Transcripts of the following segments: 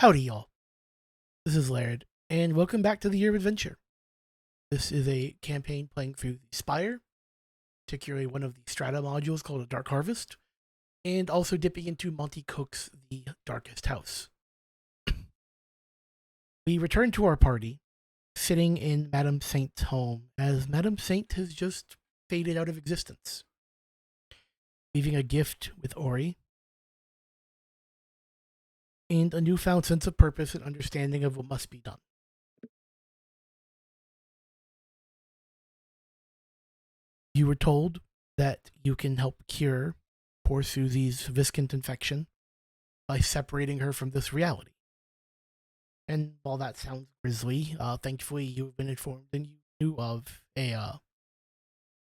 Howdy, y'all. This is Laird, and welcome back to the Year of Adventure. This is a campaign playing through the Spire, particularly one of the strata modules called a Dark Harvest, and also dipping into Monty Cook's The Darkest House. We return to our party, sitting in Madame Saint's home, as Madame Saint has just faded out of existence, leaving a gift with Ori, and a newfound sense of purpose and understanding of what must be done. You were told that you can help cure poor Susie's viscant infection by separating her from this reality. And while that sounds grisly, thankfully you've been informed and you knew of a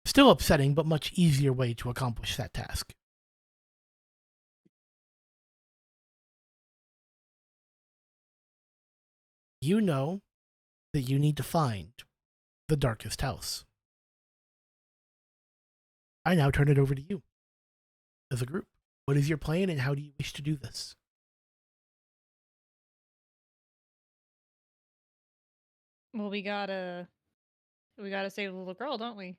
still upsetting but much easier way to accomplish that task. You know that you need to find the darkest house. I now turn it over to you as a group. What is your plan and how do you wish to do this? Well, we gotta save the little girl, don't we?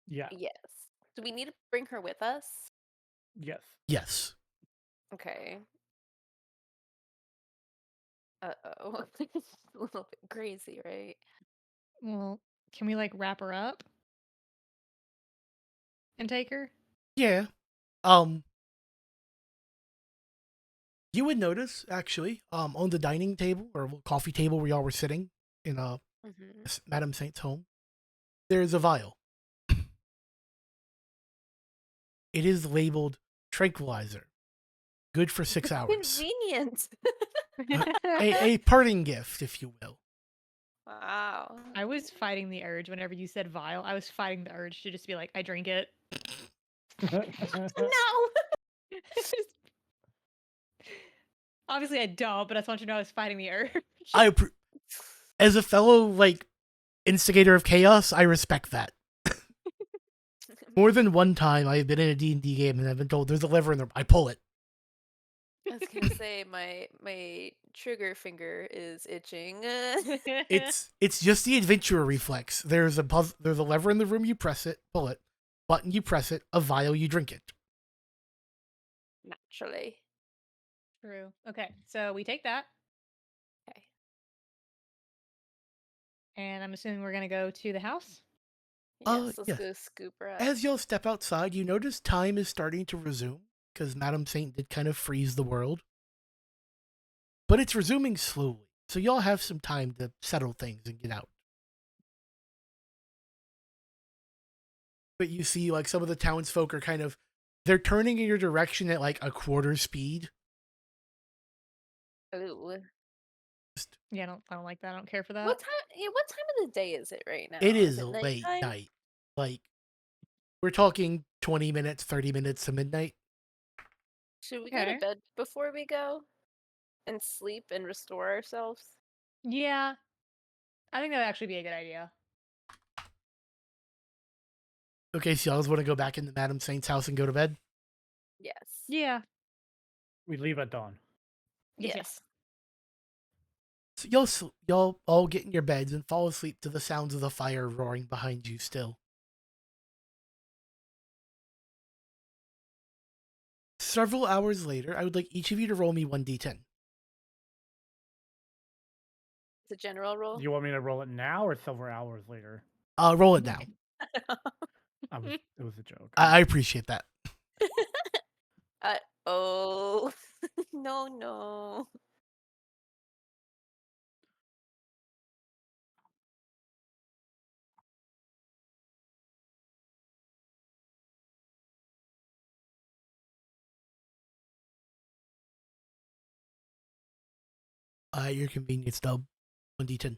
Yeah. Yes. Do we need to bring her with us? Yes. Yes. Okay. Uh-oh. It's a little bit crazy, right? Well, can we like wrap her up and take her? Yeah. You would notice, actually, on the dining table or coffee table where y'all were sitting in Mm-hmm. Madame Saint's home, there's a vial. It is labeled tranquilizer, good for 6 hours. Convenient. A parting gift, if you will. Wow. I was fighting the urge whenever you said vial. I was fighting the urge to just be like, I drink it. No. Obviously, I don't, but I just want you to know I was fighting the urge. As a fellow instigator of chaos, I respect that. More than one time, I've been in a D&D game and I've been told there's a lever in there. I pull it. I was gonna say my trigger finger is itching. It's just the adventurer reflex. There's a lever in the room. You press it, pull it. Button, you press it. A vial, you drink it. Naturally. True. Okay, so we take that. Okay. And I'm assuming we're gonna go to the house. Yes, let's Yeah. go scoop her up. As y'all step outside, you notice time is starting to resume because Madame Saint did kind of freeze the world. But it's resuming slowly, so y'all have some time to settle things and get out. But you see, some of the townsfolk are they're turning in your direction at a quarter speed. Ooh. Yeah, I don't like that. I don't care for that. What time of the day is it right now? It is it late nighttime? night. We're talking 20 minutes, 30 minutes to midnight. Should we go to bed before we go? And sleep and restore ourselves? Yeah. I think that would actually be a good idea. Okay, so y'all want to go back into Madame Saint's house and go to bed? Yes. Yeah. We leave at dawn. Yes. So y'all all get in your beds and fall asleep to the sounds of the fire roaring behind you still. Several hours later, I would like each of you to roll me 1d10. It's a general roll? Do you want me to roll it now or several hours later? Roll it now. It was a joke. I appreciate that. Oh. No. Your convenience, Dub. 1d10.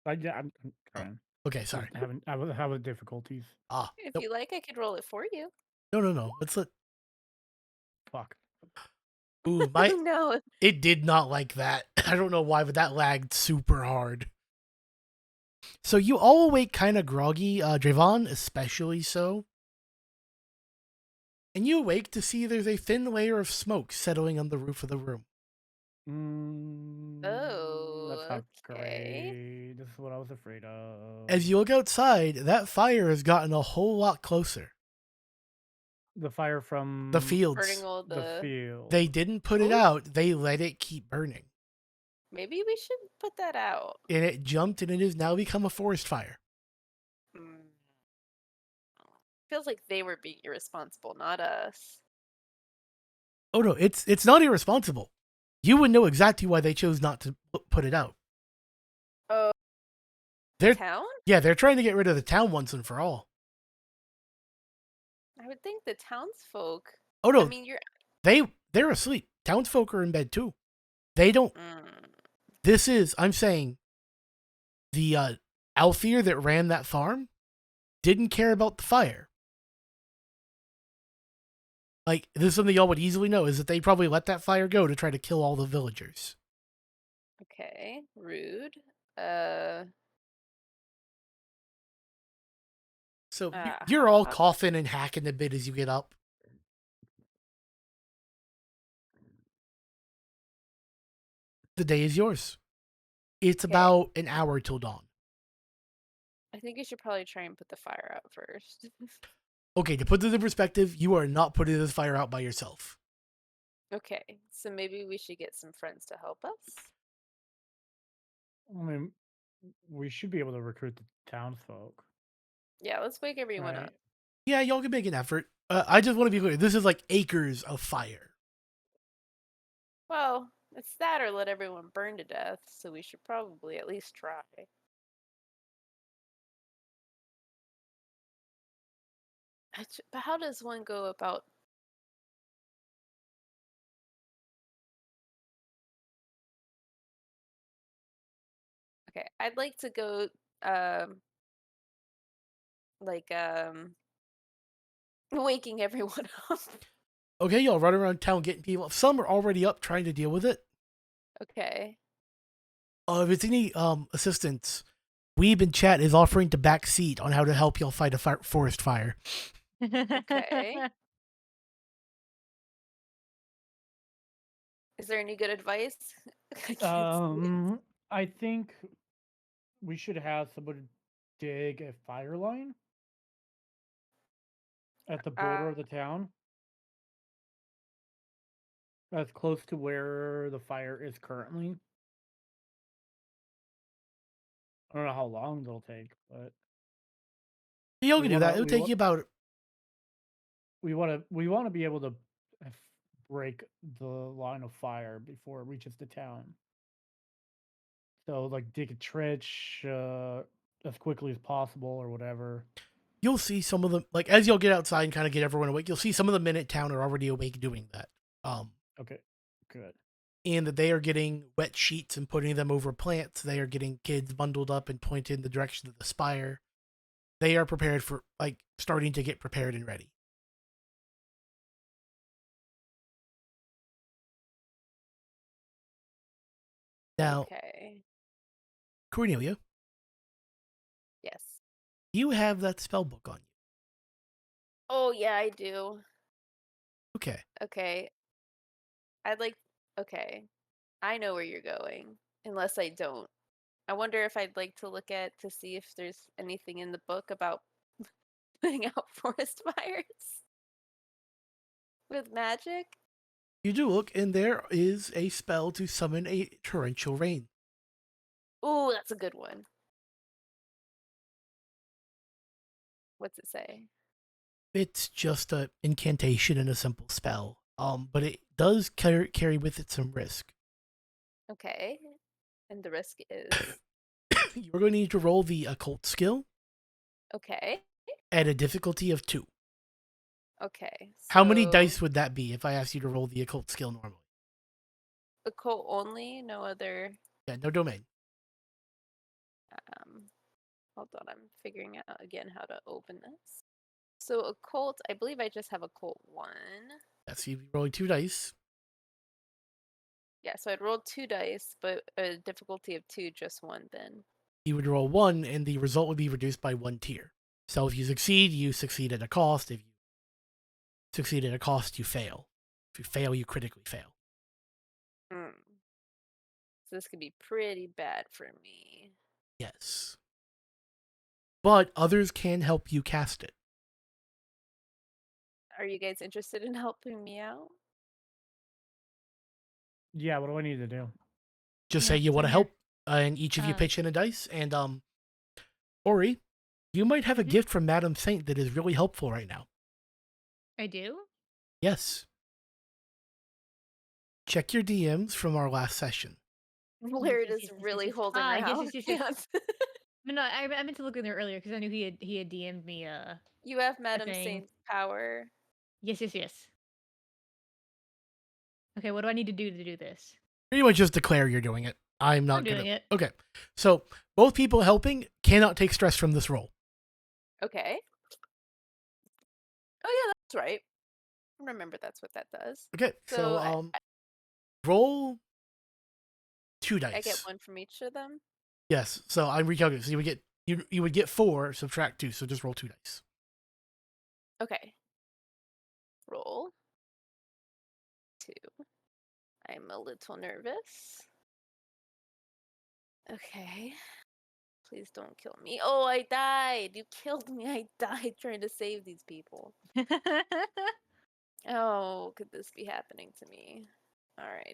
I'm trying. Okay, sorry. I was having difficulties. If Nope. you like, I could roll it for you. No. Let's let. Fuck. Ooh, No. It did not like that. I don't know why, but that lagged super hard. So you all awake kind of groggy, Drevon especially so. And you awake to see there's a thin layer of smoke settling on the roof of the room. That's not okay. great. This is what I was afraid of. As you look outside, that fire has gotten a whole lot closer. The fire from The Burning fields. all the the. field. They didn't put it Ooh. out. They let it keep burning. Maybe we should put that out. And it jumped and it has now become a forest fire. Mm. Feels like they were being irresponsible, not us. Oh no, it's not irresponsible. You would know exactly why they chose not to put it out. Oh, They're town? they're trying to get rid of the town once and for all. I would think the townsfolk. Oh no, I mean, you're. they're asleep. Townsfolk are in bed too. They don't. Mm. I'm saying, the aelfir that ran that farm didn't care about the fire. Like, this is something y'all would easily know, is that they probably let that fire go to try to kill all the villagers. Okay, rude. So you're all how- coughing and hacking a bit as you get up. The day is yours. It's Okay. about an hour till dawn. I think you should probably try and put the fire out first. Okay, to put this in perspective, you are not putting this fire out by yourself. Okay, so maybe we should get some friends to help us. I mean, we should be able to recruit the townsfolk. Yeah, let's wake everyone Right. up. Yeah, y'all can make an effort. I just want to be clear. This is like acres of fire. Well, it's that or let everyone burn to death, so we should probably at least try. But how does one go about? Okay, I'd like to go, um, like, waking everyone up. Okay, y'all run around town getting people. Some are already up trying to deal with it. Okay. If it's any assistance, Weeb in chat is offering to backseat on how to help y'all fight a forest fire. Okay. Is there any good advice? I can't sleep. I think we should have somebody dig a fire line at the border of the town, as close to where the fire is currently. I don't know how long it'll take, but Y'all We can do wanna- that. It'll we take wa- you about. we want to be able to break the line of fire before it reaches the town. So, like, dig a trench as quickly as possible, or whatever. You'll see some of them, like, as y'all get outside and kind of get everyone awake, you'll see some of the men at town are already awake doing that. Okay, good. And that they are getting wet sheets and putting them over plants. They are getting kids bundled up and pointed in the direction of the spire. They are prepared for, like, starting to get prepared and ready. Now, Okay. Cornelia, Yes. you have that spell book on you. Oh, yeah, I do. Okay. Okay. I'd like. Okay. I know where you're going, unless I don't. I wonder if I'd like to look at to see if there's anything in the book about putting out forest fires with magic. You do look, and there is a spell to summon a torrential rain. Ooh, that's a good one. What's it say? It's just a incantation and a simple spell. But it does carry with it some risk. Okay. And the risk is. You're going to need to roll the occult skill Okay. at a difficulty of 2. Okay. How many so dice would that be if I asked you to roll the occult skill normally? Occult only, no other. Yeah, no domain. Hold on, I'm figuring out again how to open this. So occult, I believe I just have occult 1. That's you rolling 2 dice. Yeah, so I'd rolled 2 dice, but a difficulty of 2, just 1 then. You would roll 1, and the result would be reduced by 1 tier. So if you succeed at a cost. If you succeed at a cost, you fail. If you fail, you critically fail. So this could be pretty bad for me. Yes. But others can help you cast it. Are you guys interested in helping me out? Yeah, what do I need to do? Just Yeah, say you want to same here. help, and each of you Uh, pitch in a dice. And Ori, you might have a Mhm. gift from Madam Saint that is really helpful right now. I do. Yes. Check your DMs from our last session. Laird yes, is yes, yes, really yes. holding her Yes. hands. No, I meant to look in there earlier because I knew he had DM'd me You have a Madam thing. Saint's power. Yes. Okay, what do I need to do this? Pretty much just declare you're doing it. I'm not I'm doing it. Okay. So both people helping cannot take stress from this roll. Okay. Oh yeah, that's right. Remember that's what that does. Okay. So So roll 2 dice. I get one from each of them. Yes. So I'm recalculating. So you would get 4, subtract 2. So just roll 2 dice. Okay. Roll 2. I'm a little nervous. Okay. Please don't kill me. Oh, I died. You killed me. I died trying to save these people. Oh, could this be happening to me? All right.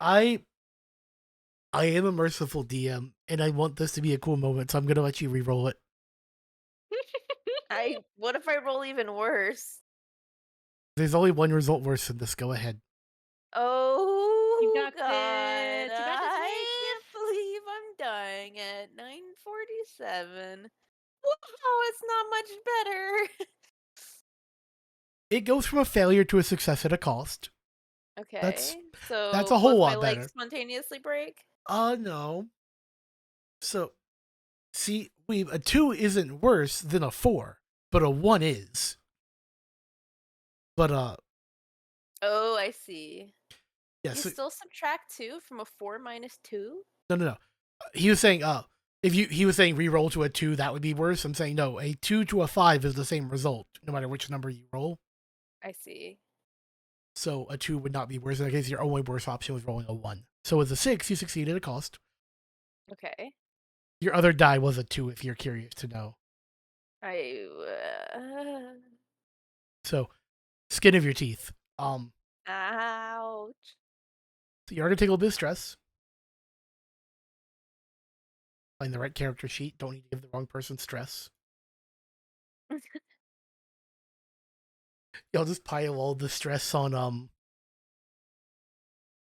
I am a merciful DM, and I want this to be a cool moment, so I'm gonna let you re-roll it. What if I roll even worse? There's only one result worse than this. Go ahead. Oh got God! this. You got this, I Wig. can't believe I'm dying at 9:47. Wow, it's not much better. It goes from a failure to a success at a cost. Okay, so that's a whole both lot my legs better. spontaneously break. No. So, see, a 2 isn't worse than a 4, but a 1 is. But Oh, I see. yeah. You So, still subtract 2 from a 4 minus 2? no. He was saying he was saying re-roll to a 2, that would be worse. I'm saying no, a 2 to a 5 is the same result, no matter which number you roll. I see. So a 2 would not be worse. In that case, your only worse option was rolling a 1. So with a 6, you succeed at a cost. Okay. Your other die was a 2, if you're curious to know. I. So, skin of your teeth. Ouch. So you're gonna take a little bit of stress. Find the right character sheet. Don't need to give the wrong person stress. Y'all just pile all the stress on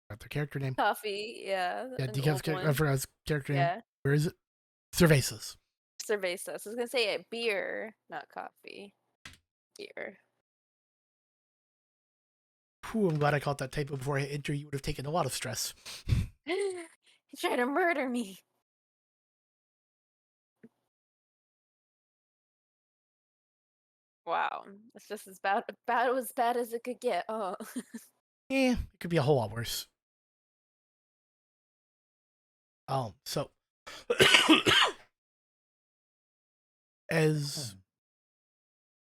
their character name. Coffee, yeah. Yeah, An Decaf's old one. character name. Yeah. Where is it? Cervezas. Cerveza. So I was gonna say beer, not coffee. Beer. Whew, I'm glad I caught that typo before I hit enter. You would have taken a lot of stress. He tried to murder me. Wow. It's just about as bad as it could get. Oh. It could be a whole lot worse. So as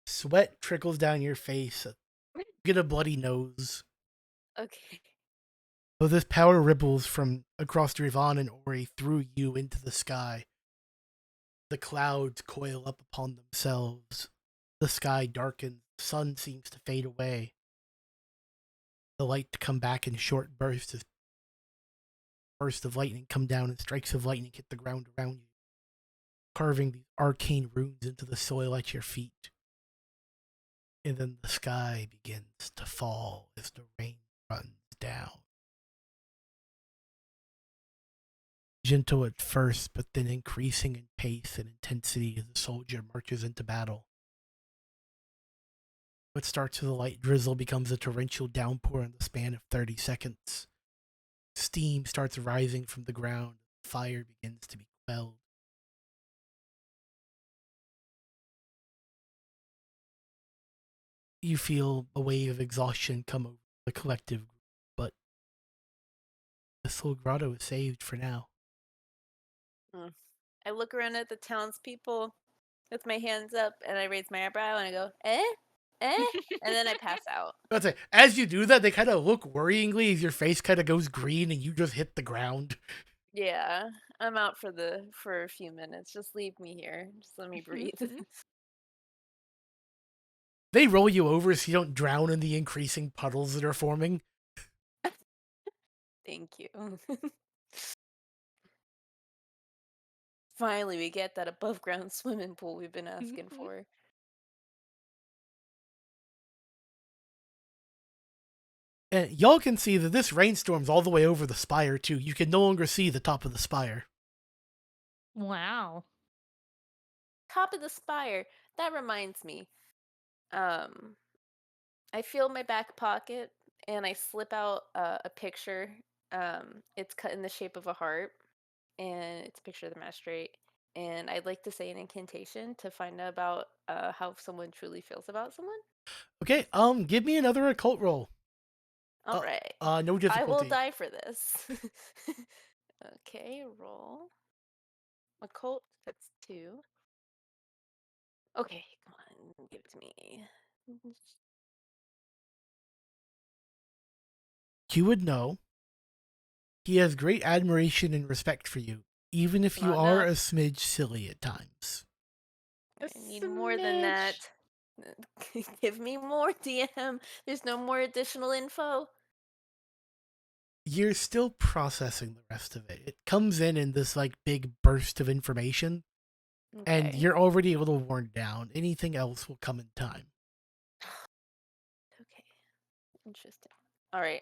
sweat trickles down your face, you get a bloody nose. Okay. Though this power ripples from across Drivan and Ori through you into the sky. The clouds coil up upon themselves. The sky darkens. The sun seems to fade away. The light to come back in short bursts as bursts of lightning come down and strikes of lightning hit the ground around you, carving these arcane runes into the soil at your feet. And then the sky begins to fall as the rain runs down. Gentle at first, but then increasing in pace and intensity as the soldier marches into battle. What starts with a light drizzle becomes a torrential downpour in the span of 30 seconds. Steam starts rising from the ground. Fire begins to be quelled. You feel a wave of exhaustion come over the collective group, but this little grotto is saved for now. I look around at the townspeople with my hands up and I raise my eyebrow and I go, eh? And then I pass out. That's it. As you do that, they kind of look worryingly as your face kind of goes green and you just hit the ground. Yeah, I'm out for a few minutes. Just leave me here. Just let me breathe. They roll you over so you don't drown in the increasing puddles that are forming. Thank you. Finally, we get that above ground swimming pool we've been asking for. And y'all can see that this rainstorm's all the way over the spire, too. You can no longer see the top of the spire. Wow. Top of the spire. That reminds me. I feel my back pocket and I slip out a picture. It's cut in the shape of a heart, and it's a picture of the magistrate. And I'd like to say an incantation to find out about how someone truly feels about someone. Okay, give me another occult roll. All right. No I difficulty. will die for this. Okay, roll. Occult, that's 2. Okay, come on, give it to me. You would know he has great admiration and respect for you, even if you Not are enough. a smidge silly at times. I need more than that. Give me more, DM. There's no more additional info. You're still processing the rest of it. It comes in this like big burst of information, and Okay. you're already a little worn down. Anything else will come in time. Okay. Interesting. All right.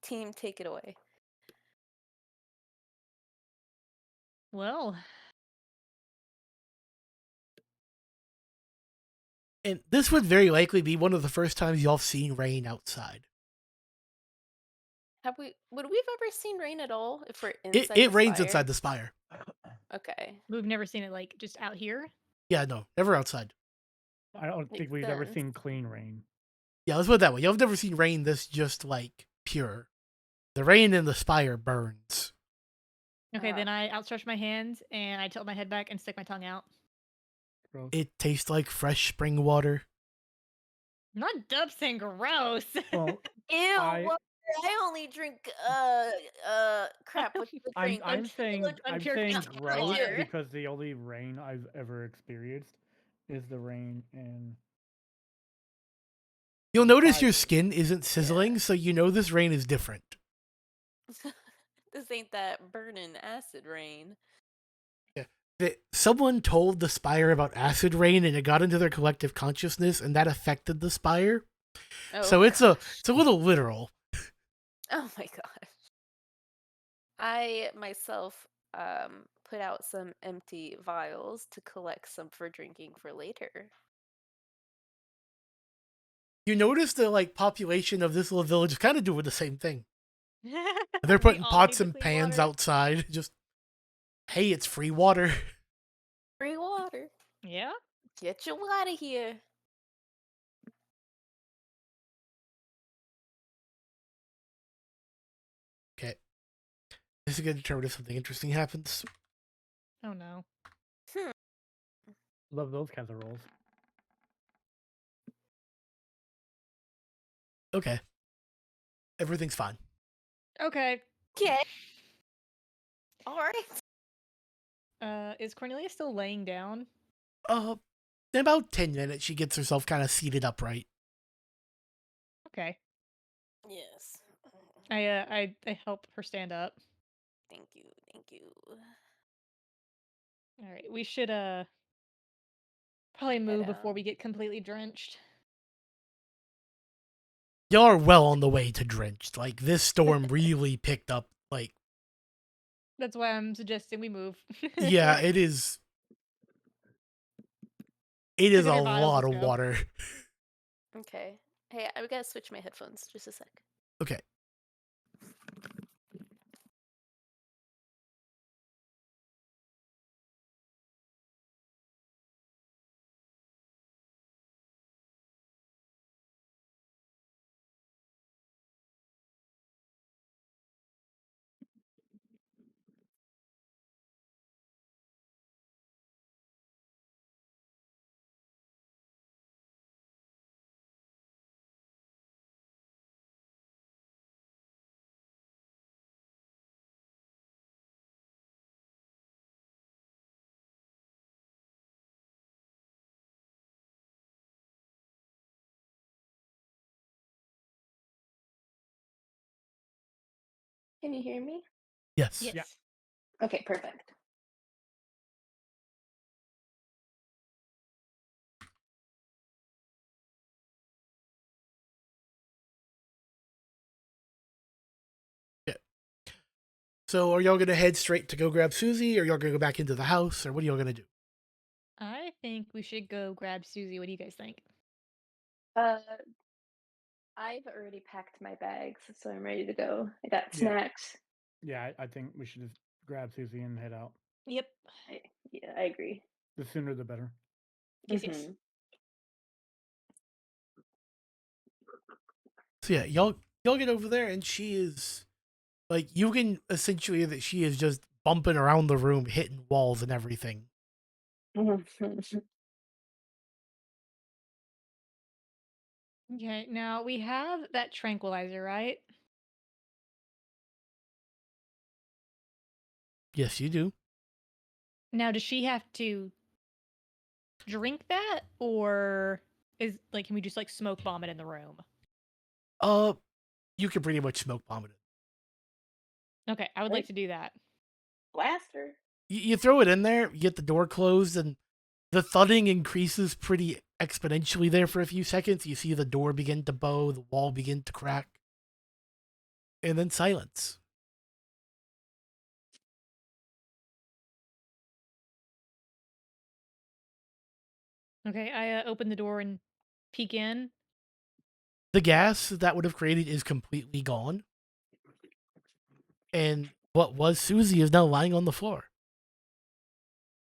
Team, take it away. Well, And this would very likely be one of the first times y'all seen rain outside. Would we've ever seen rain at all if we're It inside it the rains spire? inside the spire. Okay. we've never seen it like just out here. Yeah, no, never outside. I don't think Makes we've ever sense. seen clean rain. Yeah, let's put it that way. Y'all have never seen rain this just like pure. The rain in the spire burns. Okay, then I outstretch my hands and I tilt my head back and stick my tongue out. Gross. It tastes like fresh spring water. Not dub saying gross. Well, Ew, I- what? I only drink crap with the I'm drink. I'm saying I'm unpure saying tap gross water. because the only rain I've ever experienced is the rain in. You'll notice your Spire. skin isn't sizzling, so you know this rain is different. This ain't that burning acid rain. That someone told the spire about acid rain and it got into their collective consciousness and that affected the spire. Oh, So it's a little literal. oh my gosh. I myself put out some empty vials to collect some for drinking for later. You notice the like population of this little village is kind of doing the same thing. They're We putting all pots need the and clean pans water. outside. Just, hey, it's free water. Free water. Yeah. Get your water here. Okay. This is going to determine if something interesting happens. Oh no. Love those kinds of rolls. Okay. Everything's fine. Okay. Okay. All right. Is Cornelia still laying down? In about 10 minutes, she gets herself kind of seated upright. Okay. Yes. I help her stand up. Thank you. Thank you. All right. We should probably move before out. we get completely drenched. Y'all are well on the way to drenched. Like, this storm really picked up. Like, That's why I'm suggesting we move. yeah, it is. It Pick is up a your vials, lot let's of go. water. Okay. Hey, I gotta switch my headphones. Just a sec. Okay. Can you hear me? Yes. Yes. Yeah. Okay, perfect. So are y'all gonna head straight to go grab Susie, or y'all gonna go back into the house, or what are y'all gonna do? I think we should go grab Susie. What do you guys think? Uh, I've already packed my bags, so I'm ready to go. I got Yeah. snacks. Yeah, I think we should just grab Susie and head out. Yep. Yeah, I agree. The sooner the better. Yes, yes. Mhm. So yeah, y'all get over there, and she is like, you can essentially that she is just bumping around the room, hitting walls and everything. Okay, now we have that tranquilizer, right? Yes, you do. Now, does she have to drink that, or is like, can we just like smoke bomb it in the room? You can pretty much smoke bomb it. Okay, I would Right. like to do that. Blaster. You throw it in there, you get the door closed, and the thudding increases pretty exponentially there for a few seconds. You see the door begin to bow, the wall begin to crack, and then silence. Okay, I open the door and peek in. The gas that would have created is completely gone, and what was Susie is now lying on the floor.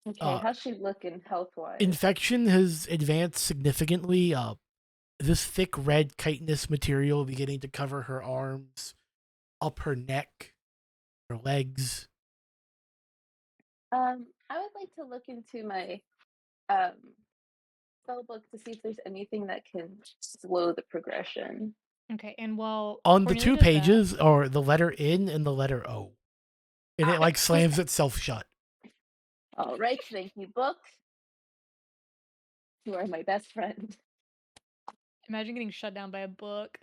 Okay, how's she looking health-wise? Infection has advanced significantly. This thick red chitinous material beginning to cover her arms, up her neck, her legs. I would like to look into my um spell book to see if there's anything that can slow the progression. Okay, and while On the Cornelia two does that, pages are the letter N and the letter O. And it like slams itself shut. All right, thank you, book. You are my best friend. imagine getting shut down by a book.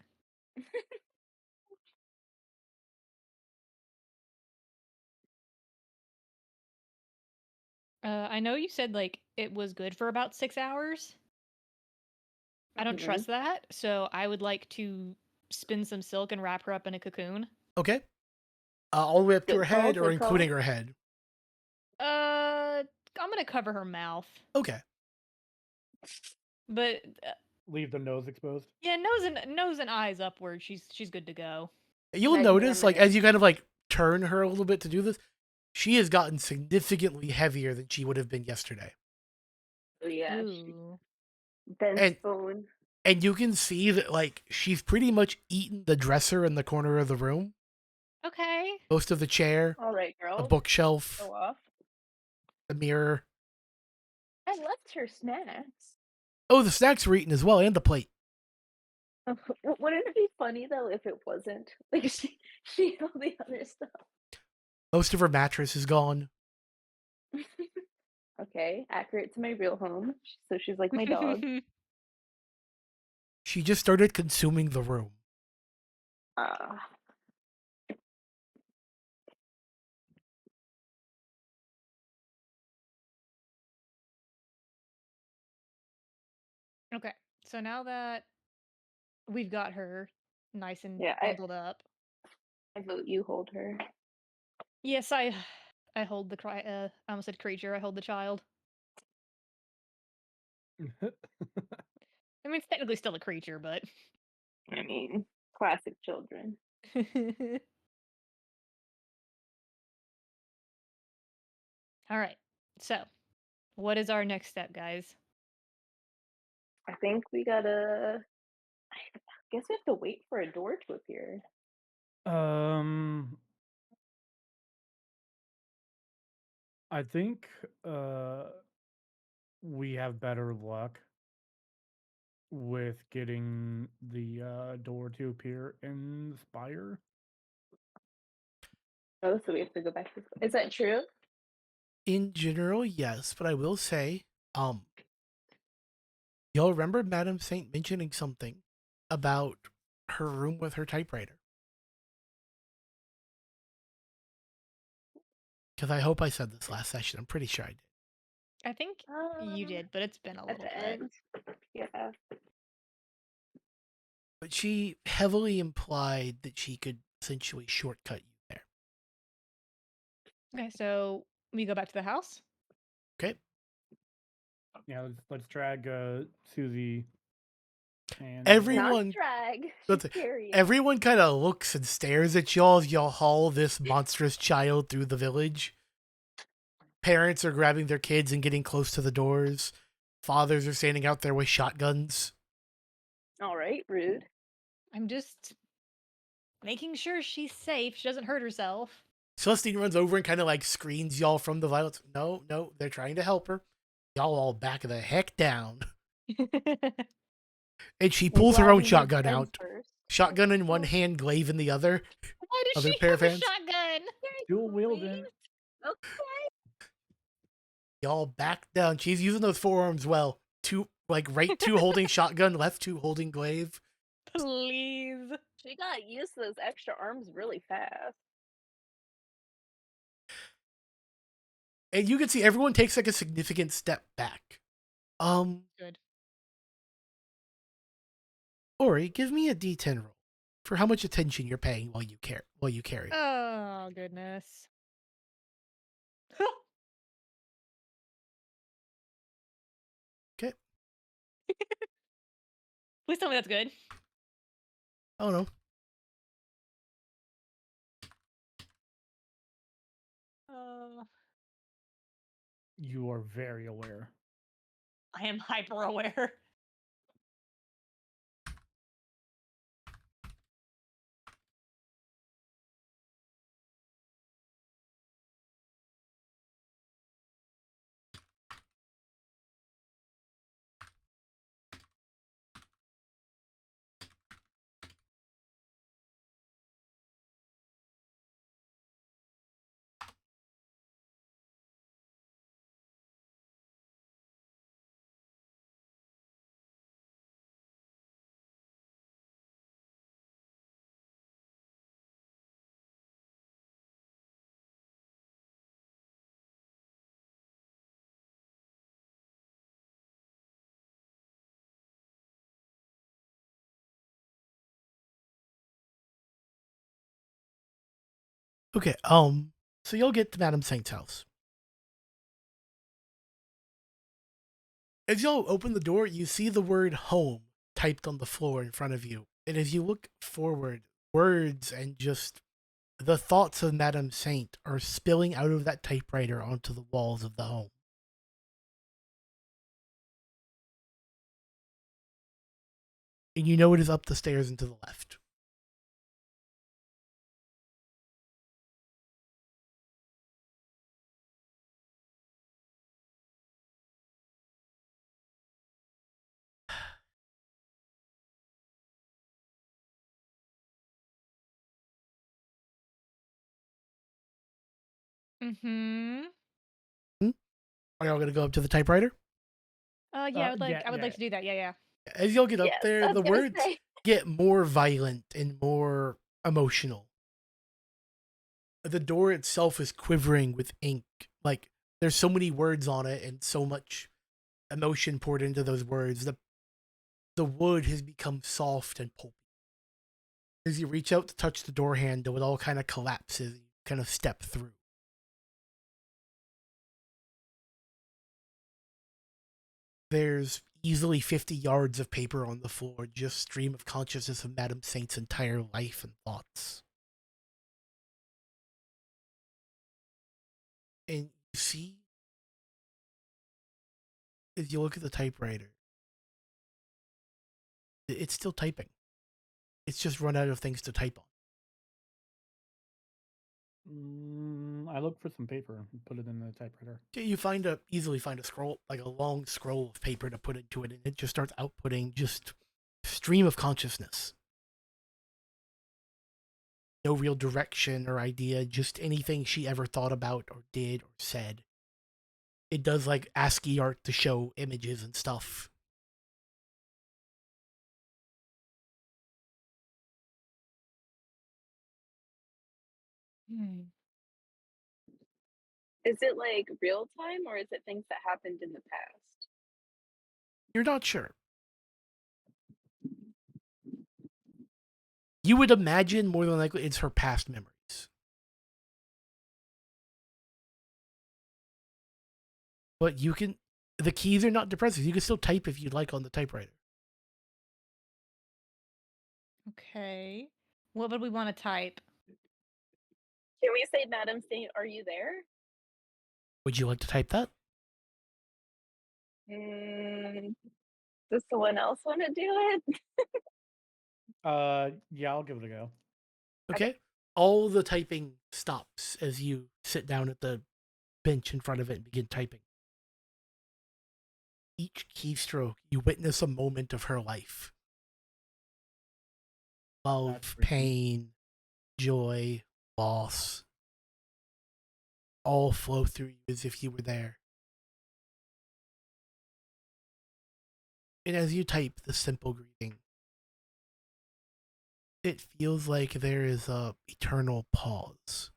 I know you said like it was good for about 6 hours. I don't Mhm. trust that, so I would like to spin some silk and wrap her up in a cocoon. Okay. All the way up to Good her call, head or good call. including her head? I'm gonna cover her mouth, Okay. but Leave the nose exposed. yeah, nose and eyes upward. She's good to go. You'll Can I notice, like, examine as you kind of like turn her a little bit to do this, she has gotten significantly heavier than she would have been yesterday. it? Yeah, Ooh. dense And- bone. And you can see that, like, she's pretty much eaten the dresser in the corner of the room, Okay. most of the chair, All right, girl. the bookshelf, Go off. the mirror. I left her snacks. Oh, the snacks were eaten as well, and the plate. Wouldn't it be funny though if it wasn't? Like she ate all the other stuff. Most of her mattress is gone. Okay, accurate to my real home. So she's like my dog. She just started consuming the room. Uh, Okay. So now that we've got her nice and Yeah, bundled up. I vote you hold her. Yes, I hold the I almost said creature. I hold the child. I mean, it's technically still a creature, but I mean, classic children. all right. So, what is our next step, guys? I think we gotta. I guess we have to wait for a door to appear. I think we have better luck with getting the door to appear in Spire. Oh, so we have to go back to. Is that true? In general, yes, but I will say, y'all remember Madame Saint mentioning something about her room with her typewriter? Because I hope I said this last session. I'm pretty sure I did. I think you did, but it's been a At little the bit. end. Yeah. But she heavily implied that she could essentially shortcut you there. Okay, so we go back to the house. Okay? Yeah, let's drag Susie and Everyone, Not drag. She's listen, carrying. everyone kind of looks and stares at y'all as y'all haul this monstrous child through the village. Parents are grabbing their kids and getting close to the doors. Fathers are standing out there with shotguns. All right, rude. I'm just making sure she's safe. She doesn't hurt herself. Celestine runs over and kind of like screens y'all from the violence. No, they're trying to help her. Y'all all back the heck down. And she pulls her own shotgun out. Shotgun in one hand, glaive in the other. Why does Other she pair have of a hands? shotgun? dual wielding. Okay. Y'all back down. She's using those forearms well. Right two holding shotgun, left two holding glaive. Please. She got used to those extra arms really fast. And you can see everyone takes like a significant step back. Good. Ori, give me a D10 roll for how much attention you're paying while you carry. Oh, goodness. Okay. Please tell me that's good. Oh no. You are very aware. I am hyper aware. Okay, so you'll get to Madame Saint's house. As y'all open the door, you see the word home typed on the floor in front of you. And as you look forward, words and just the thoughts of Madame Saint are spilling out of that typewriter onto the walls of the home. And you know it is up the stairs and to the left. Mm-hmm. Are y'all gonna go up to the typewriter? Yeah, I would yeah. like to do that. Yeah. As y'all get up Yes, there, I was the gonna words say. get more violent and more emotional. The door itself is quivering with ink. Like there's so many words on it and so much emotion poured into those words. The wood has become soft and pulpy. As you reach out to touch the door handle, it all kind of collapses. You kind of step through. There's easily 50 yards of paper on the floor, just stream of consciousness of Madame Saint's entire life and thoughts. And you see, as you look at the typewriter, it's still typing. It's just run out of things to type on. I look for some paper and put it in the typewriter. You easily find a scroll, like a long scroll of paper to put into it, and it just starts outputting just stream of consciousness. No real direction or idea, just anything she ever thought about or did or said. It does like ASCII art to show images and stuff. Hmm. Is it like real time or is it things that happened in the past? You're not sure. You would imagine more than likely it's her past memories. But you can, the keys are not depressive. You can still type if you'd like on the typewriter. Okay. What would we want to type? Can we say, Madam Saint, are you there? Would you like to type that? Does someone else want to do it? Yeah, I'll give it a go. Okay. All the typing stops as you sit down at the bench in front of it and begin typing. Each keystroke, you witness a moment of her life. Love, creepy. pain, joy, loss. All flow through you as if you were there. And as you type the simple greeting, it feels like there is a eternal pause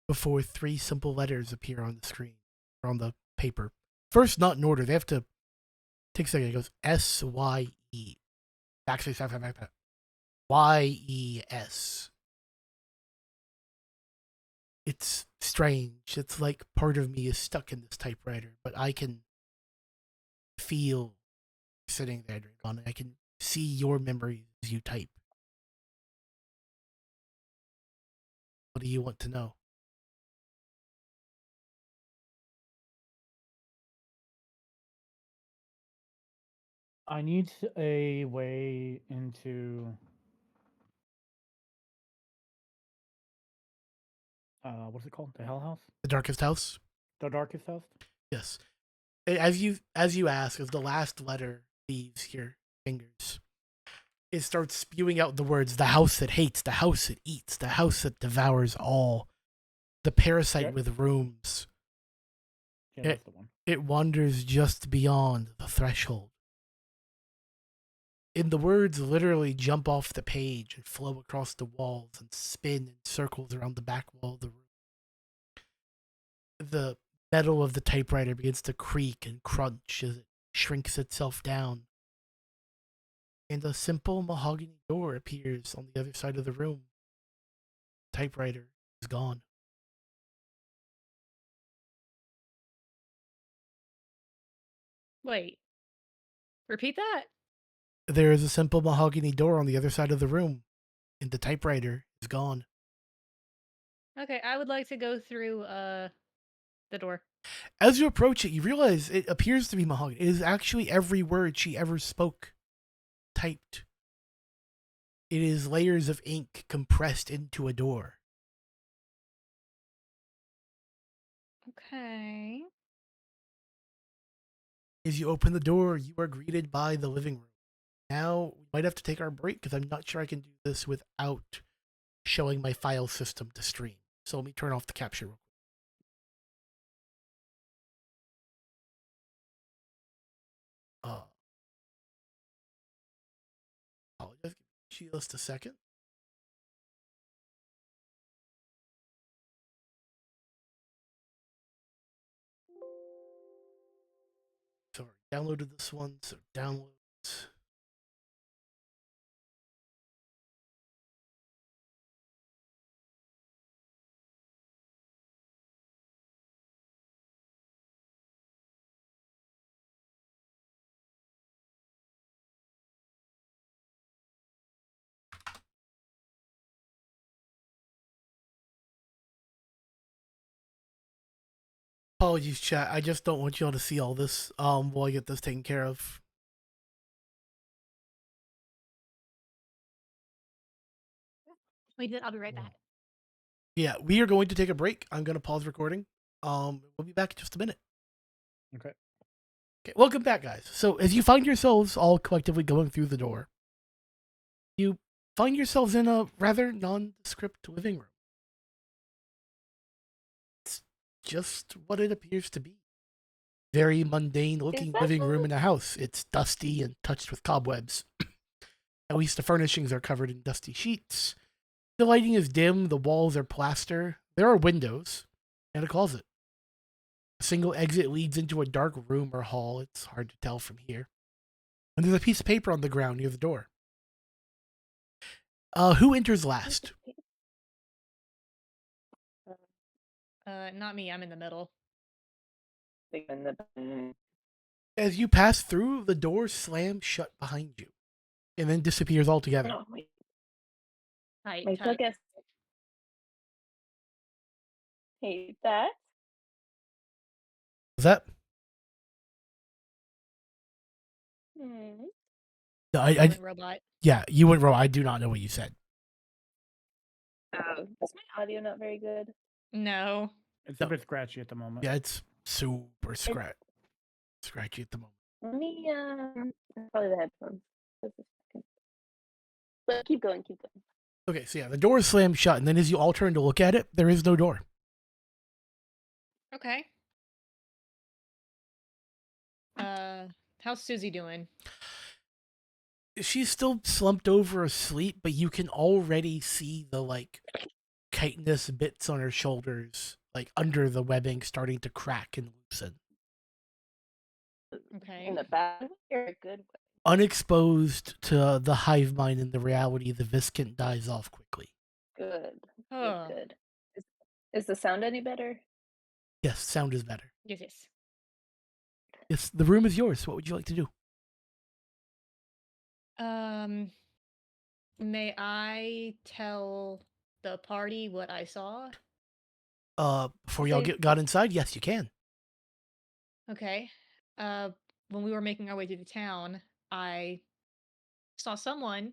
before 3 simple letters appear on the screen, or on the paper. First, not in order. They have to take a second. It goes S-Y-E. Backslash, Y-E-S. It's strange. It's like part of me is stuck in this typewriter, but I can feel sitting there, Dragon. I can see your memories as you type. What do you want to know? I need a way into what's it called? The Hell House? The Darkest House? The Darkest House? Yes. As you ask, as the last letter leaves your fingers, it starts spewing out the words: the house that hates, the house that eats, the house that devours all, the parasite Okay. with rooms. Yeah, that's the one. It wanders just beyond the threshold. And the words literally jump off the page and flow across the walls and spin in circles around the back wall of the room. The metal of the typewriter begins to creak and crunch as it shrinks itself down. And a simple mahogany door appears on the other side of the room. The typewriter is gone. Wait. Repeat that? There is a simple mahogany door on the other side of the room, and the typewriter is gone. Okay, I would like to go through the door. As you approach it, you realize it appears to be mahogany. It is actually every word she ever spoke, typed. It is layers of ink compressed into a door. Okay. As you open the door, you are greeted by the living room. Now, we might have to take our break because I'm not sure I can do this without showing my file system to stream. So let me turn off the capture real quick. Apologize. Give me just a second. So I downloaded this one, so downloads. Apologies, chat. I just don't want y'all to see all this while I get this taken care of. Wait, I'll be right back. Yeah, we are going to take a break. I'm going to pause recording. We'll be back in just a minute. Okay. Okay, welcome back, guys. So as you find yourselves all collectively going through the door, you find yourselves in a rather nondescript living room. It's just what it appears to be. Very mundane looking that living the- room in a house. It's dusty and touched with cobwebs. At least the furnishings are covered in dusty sheets. The lighting is dim, the walls are plaster. There are windows, and a closet. A single exit leads into a dark room or hall. It's hard to tell from here. And there's a piece of paper on the ground near the door. Who enters last? Not me. I'm in the middle. As you pass through, the door slams shut behind you, and then disappears altogether. Oh, wait. Tight, Wait, so I tight. guess. Hey, that. Is that? Hmm. No, Silent robot. yeah, you went wrong. I do not know what you said. Oh, is my audio not very good? No. It's No. a bit scratchy at the moment. Yeah, it's super scratchy at the moment. Let me, probably the headphones. Just a second. But keep going, keep going. Okay, so yeah, the door slams shut, and then as you all turn to look at it, there is no door. Okay. How's Susie doing? She's still slumped over asleep, but you can already see the like chitinous bits on her shoulders, like under the webbing, starting to crack and loosen. Okay. In a bad way or a good way? Unexposed to the hive mind and the reality, the viscant dies off quickly. Good. Oh. Good. Is the sound any better? Yes, sound is better. Yes, yes. Yes, the room is yours. What would you like to do? May I tell the party what I saw? Before y'all got inside, yes, you can. Okay. When we were making our way through the town, I saw someone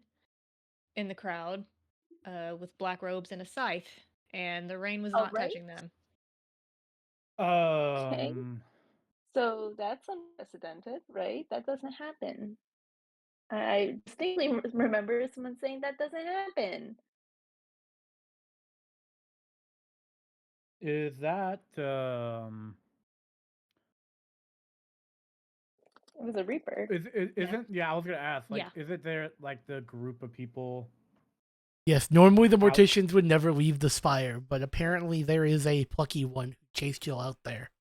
in the crowd, with black robes and a scythe, and the rain was not Alright. touching them. Okay. So that's unprecedented, right? That doesn't happen. I distinctly remember someone saying that doesn't happen. Is that It was a reaper. isn't yeah, I was gonna ask, like, Yeah. is it there like the group of people? Yes, normally the Out- morticians would never leave the spire, but apparently there is a plucky one who chased you out there.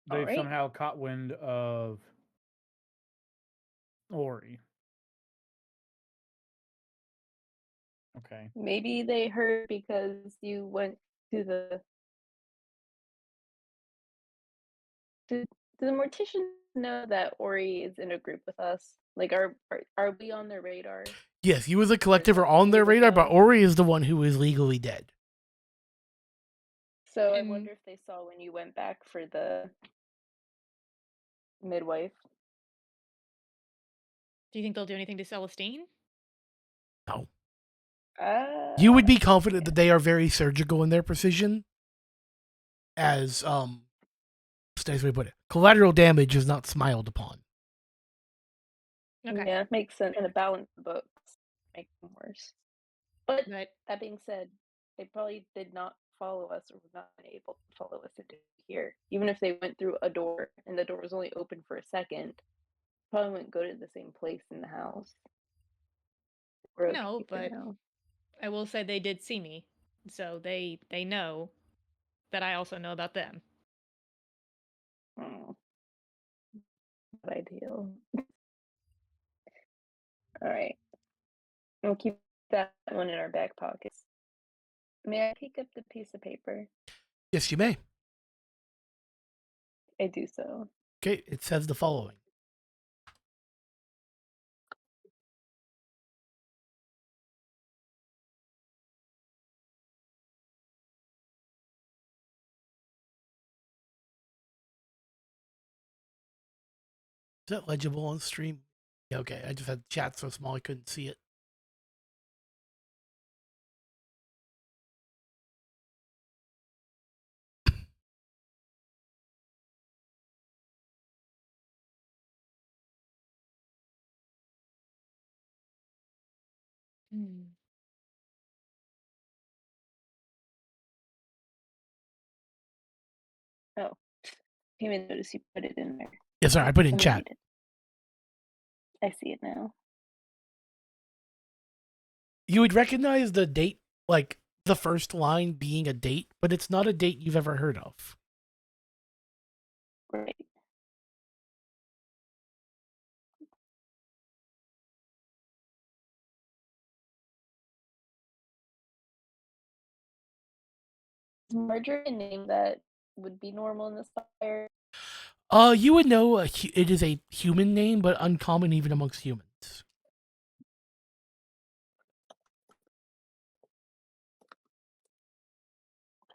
They Alright. somehow caught wind of Ori. Okay. Maybe they heard because you went to the. Do the morticians know that Ori is in a group with us? Like, are we on their radar? Yes, you as a collective that are on their we would radar, but know? Ori is the one who is legally dead. So I And- wonder if they saw when you went back for the midwife. Do you think they'll do anything to Celestine? No. You would be confident that they are very surgical in their precision, as what's the nice way to put it? Collateral damage is not smiled upon. Okay. Yeah, it makes sense. Kind of balance the books, make them worse. But But that being said, they probably did not follow us or were not able to follow us into here. Even if they went through a door and the door was only open for a second, probably wouldn't go to the same place in the house. We're no, okay for but now. I will say they did see me, so they know that I also know about them. Oh, not ideal. All right, we'll keep that one in our back pockets. May I pick up the piece of paper? Yes, you may. I do so. Okay, it says the following. Is that legible on stream? Yeah, okay. I just had the chat so small I couldn't see it. Hmm. Oh, didn't even notice you put it in there. Yes, sir. I put it in Let me chat. read it. I see it now. You would recognize the date, like the first line being a date, but it's not a date you've ever heard of. Right. Is Marjorie a name that would be normal in the Spire? You would know it is a human name, but uncommon even amongst humans.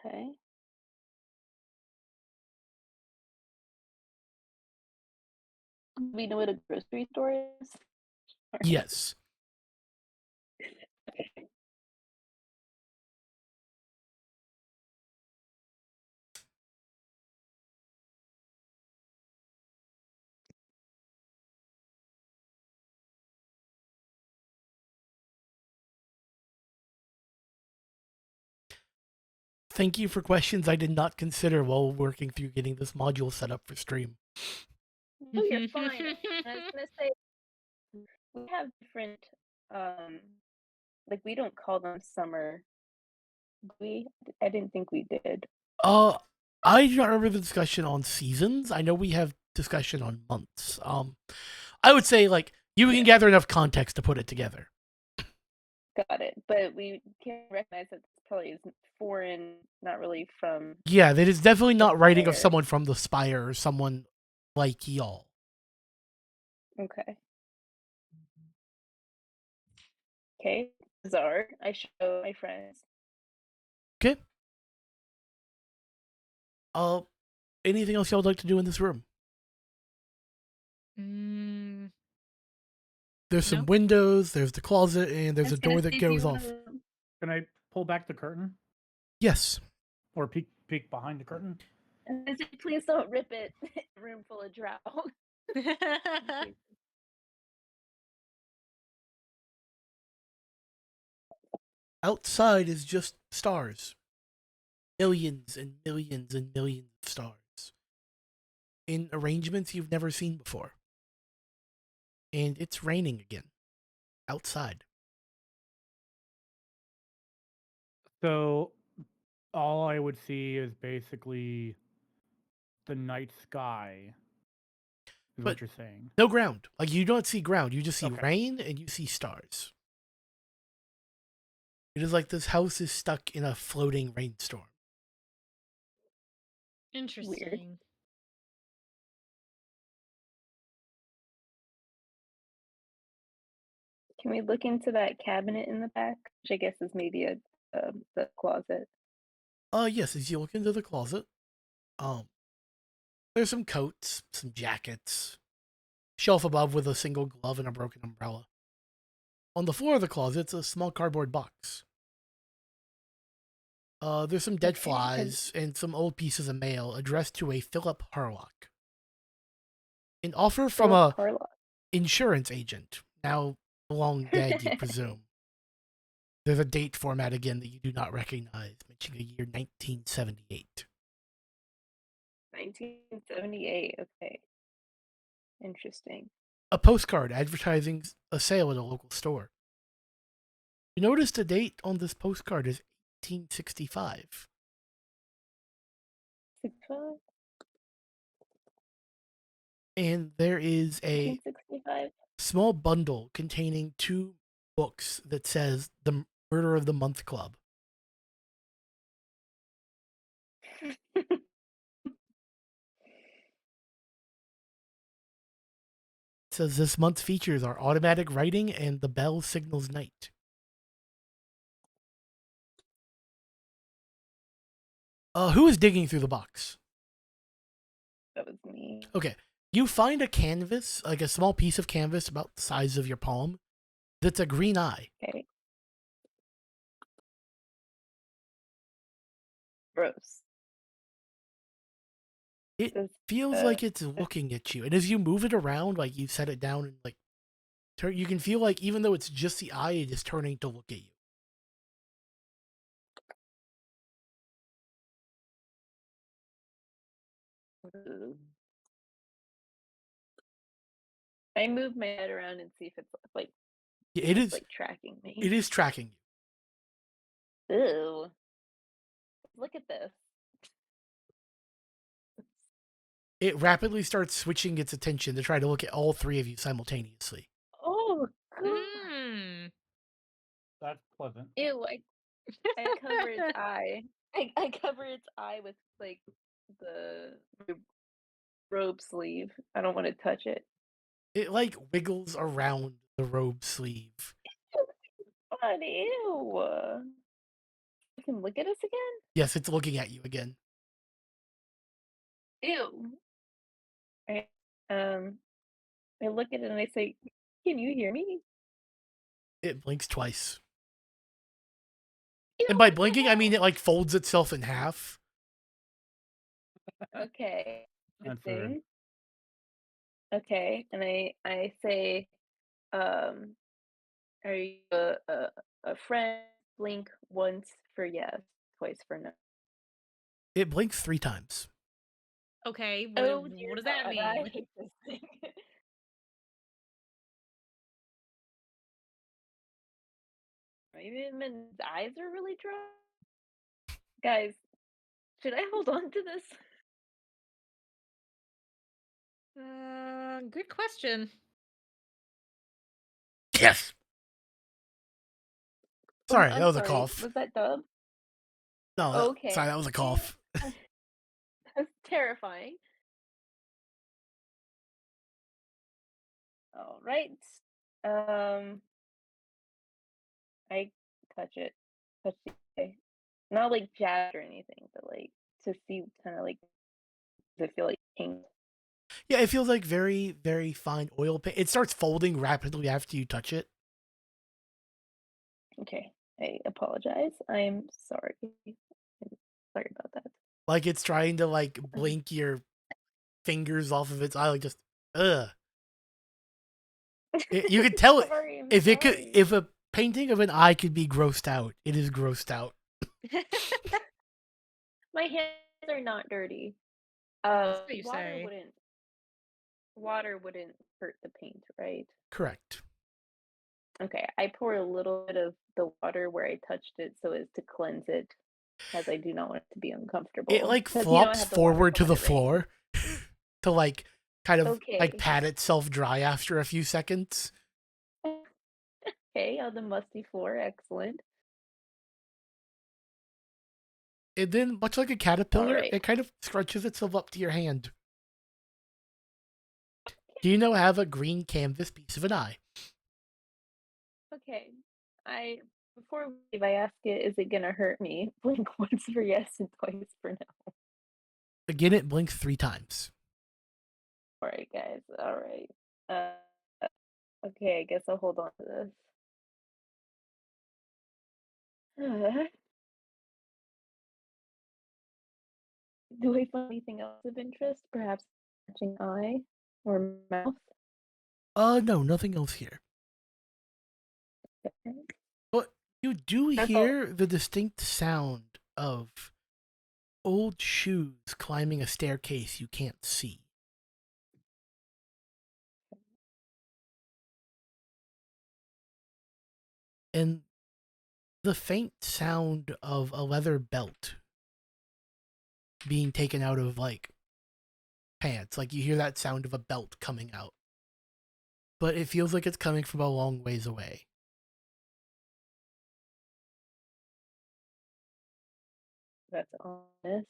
Okay. Do we know what a grocery store is? Sorry. Yes. Thank you for questions I did not consider while working through getting this module set up for stream. No, you're fine. I was gonna say we have different like we don't call them summer. Do we? I didn't think we did. I do not remember the discussion on seasons. I know we have discussion on months. I would say like you can gather enough context to put it together. Got it. But we can recognize that this probably is foreign, not really from. Yeah, that is definitely not writing of Spire. someone from the Spire or someone like y'all. Okay. Okay. Bizarre. I show my friends. Okay. Anything else y'all would like to do in this room? There's some No. windows, there's the closet, and there's I a was gonna door that say, do you goes off. wanna- Can I pull back the curtain Yes. or peek behind the curtain? I was gonna say, please don't rip it. Room full of drow. Outside is just stars. Millions and millions and millions of stars. In arrangements you've never seen before. And it's raining again. Outside. So all I would see is basically the night sky. Is But what you're saying? no ground. Like you don't see ground. You just see Okay. rain and you see stars. It is like this house is stuck in a floating rainstorm. Interesting. Can we look into that cabinet in the back, which I guess is maybe the closet? Yes, as you look into the closet, there's some coats, some jackets, shelf above with a single glove and a broken umbrella. On the floor of the closet, it's a small cardboard box. There's some dead Okay, flies and some old pieces of mail addressed to a Philip Harlock. An offer from Philip a Harlock. insurance agent, now long dead, you presume. There's a date format again that you do not recognize, mentioning a year 1978. 1978. Okay. Interesting. A postcard advertising a sale at a local store. You notice the date on this postcard is 1865. 65? And there is a 1865? small bundle containing 2 books that says The Murder of the Month Club. It says this month's features are automatic writing and The Bell Signals Night. Who is digging through the box? That was me. Okay. You find a canvas, like a small piece of canvas about the size of your palm, that's a green eye. Okay. Gross. It Does, feels like it's looking at you. And as you move it around, like you set it down and like you can feel like even though it's just the eye, it is turning to look at you. I move my head around and see if it's like Yeah, it is. like tracking me. It is tracking you. Ew. Look at this. It rapidly starts switching its attention to try to look at all three of you simultaneously. Oh god. Mm. That's pleasant. Ew, I cover its eye. I cover its eye with like the robe sleeve. I don't want to touch it. It like wiggles around the robe sleeve. God, ew. You can look at us again? Yes, it's looking at you again. Ew. I I look at it and I say, "Can you hear me?" It blinks twice. Ew, And by what the blinking, I mean hell? it like folds itself in half. Okay. That's Good weird. thing. Okay, and I say, um, "Are you a friend?" Blink once for yes, twice for no. It blinks 3 times. Okay, Oh what dear does that God, I mean? hate this thing. Maybe Min's eyes are really dry. Guys, should I hold on to this? Good question. Yes. Sorry, that I'm was a sorry. cough. Was that Dub? No, Okay. sorry, that was a cough. That's terrifying. All right. Um, I touch it. Touch the eye. Not like jab or anything, but like to see kind of like does it feel like pink? Yeah, it feels like very, very fine oil paint. It starts folding rapidly after you touch it. Okay. I apologize. I'm sorry. Sorry about that. Like it's trying to like Um, blink your fingers off of its eye, like just ugh. You could tell it sorry, I'm if it could sorry. if a painting of an eye could be grossed out, it is grossed out. My hands are not dirty. That's what you Water say. wouldn't hurt the paint, right? Correct. Okay, I pour a little bit of the water where I touched it so as to cleanse it, as I do not want it to be It uncomfortable. like Because you know I flops have the water forward from to when the it rains. floor to like kind of like Okay. pat itself dry after a few seconds. Okay, on the musty floor, excellent. And then, much like a All caterpillar, right. it kind of scrunches itself up to your hand. Do you now have a green canvas piece of an eye? Okay. I before we leave, I ask it, is it gonna hurt me? Blink once for yes and twice for no. Again, it blinks 3 times. All right, guys. All right. Okay, I guess I'll hold on to this. Do I find anything else of interest? Perhaps matching eye or mouth? No, nothing else here. Okay. But you do That's all. hear the distinct sound of old shoes climbing a staircase you can't see. And the faint sound of a leather belt being taken out of like pants. Like you hear that sound of a belt coming out. But it feels like it's coming from a long ways away. That's honest.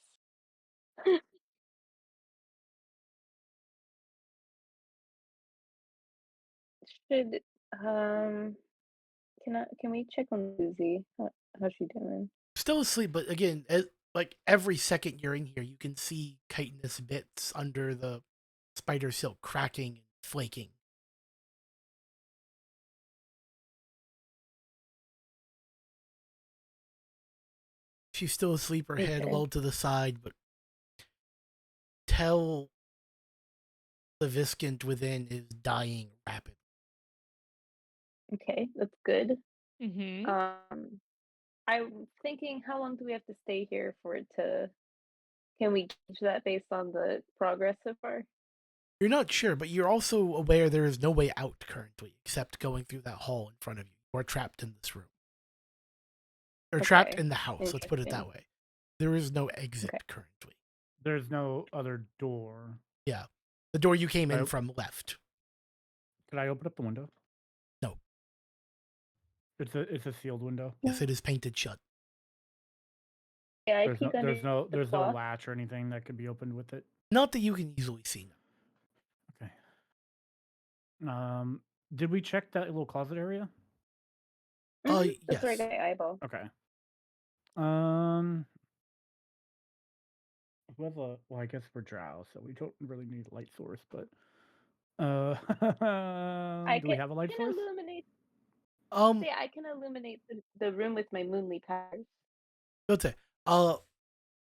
Should can we check on Susie? How's she doing? Still asleep, but again, like every second you're in here, you can see chitinous bits under the spider silk cracking and flaking. She's still asleep, her head Okay. well to the side, but tell the Viscount within is dying rapidly. Okay, that's good. Mm-hmm. I'm thinking, how long do we have to stay here for it to? Can we gauge that based on the progress so far? You're not sure, but you're also aware there is no way out currently, except going through that hall in front of you. You are trapped in this room. Or trapped Okay. in the house. Let's put it that Interesting. way. There is no exit Okay. currently. There's no other door. Yeah. The door you came in I- from left. Could I open up the window? No. It's a sealed window. Yes, it is painted shut. Yeah, I There's no peek under there's the no cloth. latch or anything that could be opened with it. Not that you can easily see. Okay. Did we check that little closet area? That's where I Yes. got my eyeball. Okay. Um. Who has a? Well, I guess we're drow, so we don't really need a light source. But do we have a light can source? illuminate. Um, See, I can illuminate the room with my moonly powers. let's say,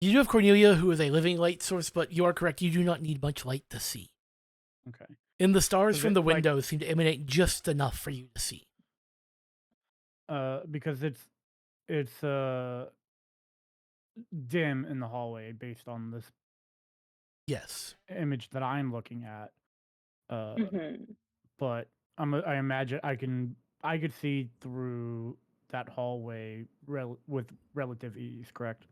you do have Cornelia, who is a living light source, but you are correct. You do not need much light to see. Okay. And the stars Is from it, the like- windows seem to emanate just enough for you to see. Because it's dim in the hallway based on this Yes. image that I'm looking at. Mm-hmm. But I imagine I could see through that hallway with relative ease. Correct.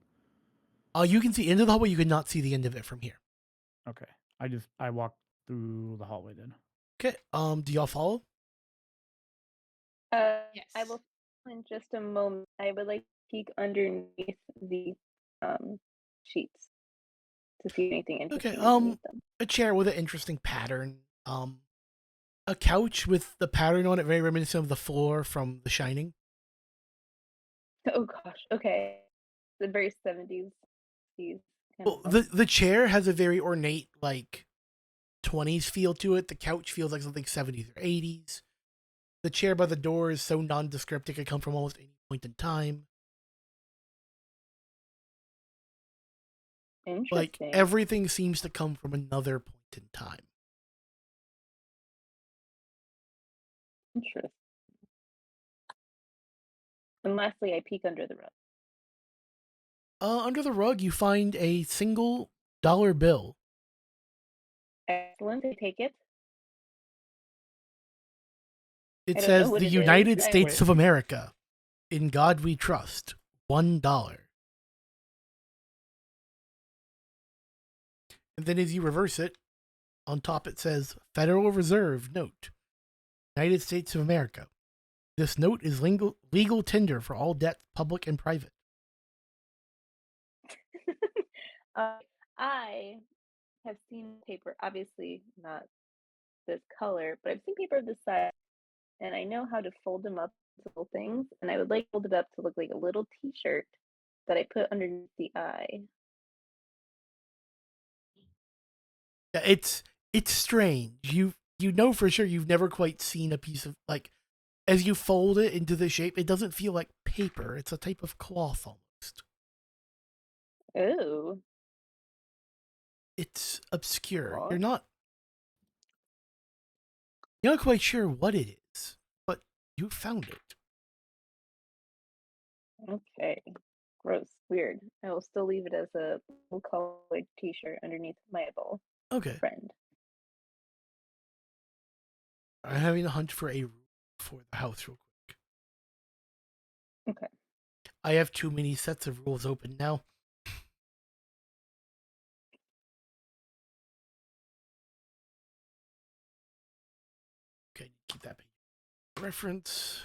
You can see into the hallway. You could not see the end of it from here. Okay. I walked through the hallway then. Okay. Do y'all follow? I Yes. will in just a moment. I would like to peek underneath the sheets to see anything interesting Okay. underneath them. A chair with an interesting pattern. A couch with the pattern on it, very reminiscent of the floor from The Shining. Oh gosh. Okay. The very 70s. Kind Well, of the chair has a very ornate, like, 20s feel to it. The couch feels like something 70s or 80s. The chair by the door is so nondescript it could come from almost any point in time. interesting. Like, everything seems to come from another point in time. Interesting. And lastly, I peek under the rug. Under the rug, you find a single dollar bill. Excellent. I take it. It I don't know says what the it is. United I- States Wait. of America. In God we trust. $1. And then as you reverse it, on top it says Federal Reserve Note. United States of America. This note is legal tender for all debts, public and private. I have seen paper, obviously not this color, but I've seen paper of this size, and I know how to fold them up into little things, and I would like to fold it up to look like a little T-shirt that I put underneath the eye. Yeah, it's strange. You know for sure you've never quite seen a piece of, like, as you fold it into the shape, it doesn't feel like paper. It's a type of cloth almost. Oh, It's obscure. Cloth? You're not quite sure what it is, but you found it. okay. Gross. Weird. I will still leave it as a blue colored T-shirt underneath my eyeball. Okay. Friend. I'm having a hunt for a room for the house real quick. Okay. I have too many sets of rules open now. Okay, keep that reference.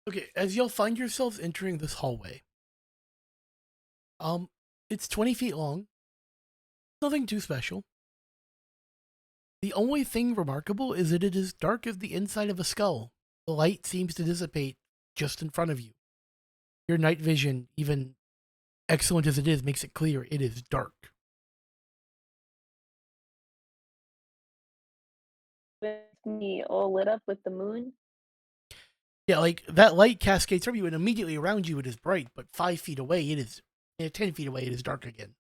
Okay, as you'll find yourselves entering this hallway, it's 20 feet long. Nothing too special. The only thing remarkable is that it is dark as the inside of a skull. The light seems to dissipate just in front of you. Your night vision, even excellent as it is, makes it clear it is dark. With me all lit up with the moon. Yeah, like that light cascades from you, and immediately around you it is bright, but 5 feet away it is, 10 feet away it is dark again.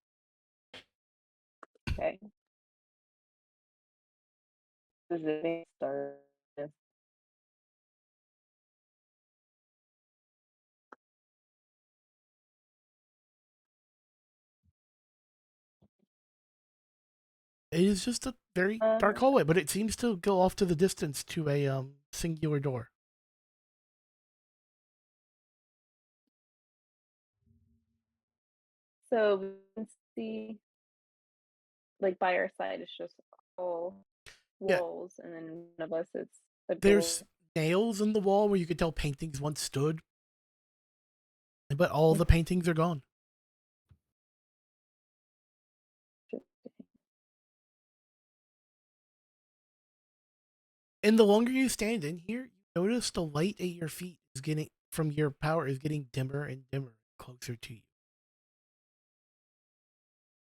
Okay. Does it start? It is just a very dark hallway, but it seems to go off to the distance to a singular door. So we can see, like, by our side, it's just all Yeah. walls, and then one of us is a door. There's nails in the wall where you could tell paintings once stood, but all the paintings are gone. And the longer you stand in here, you notice the light at your feet is getting from your power is getting dimmer and dimmer, closer to you.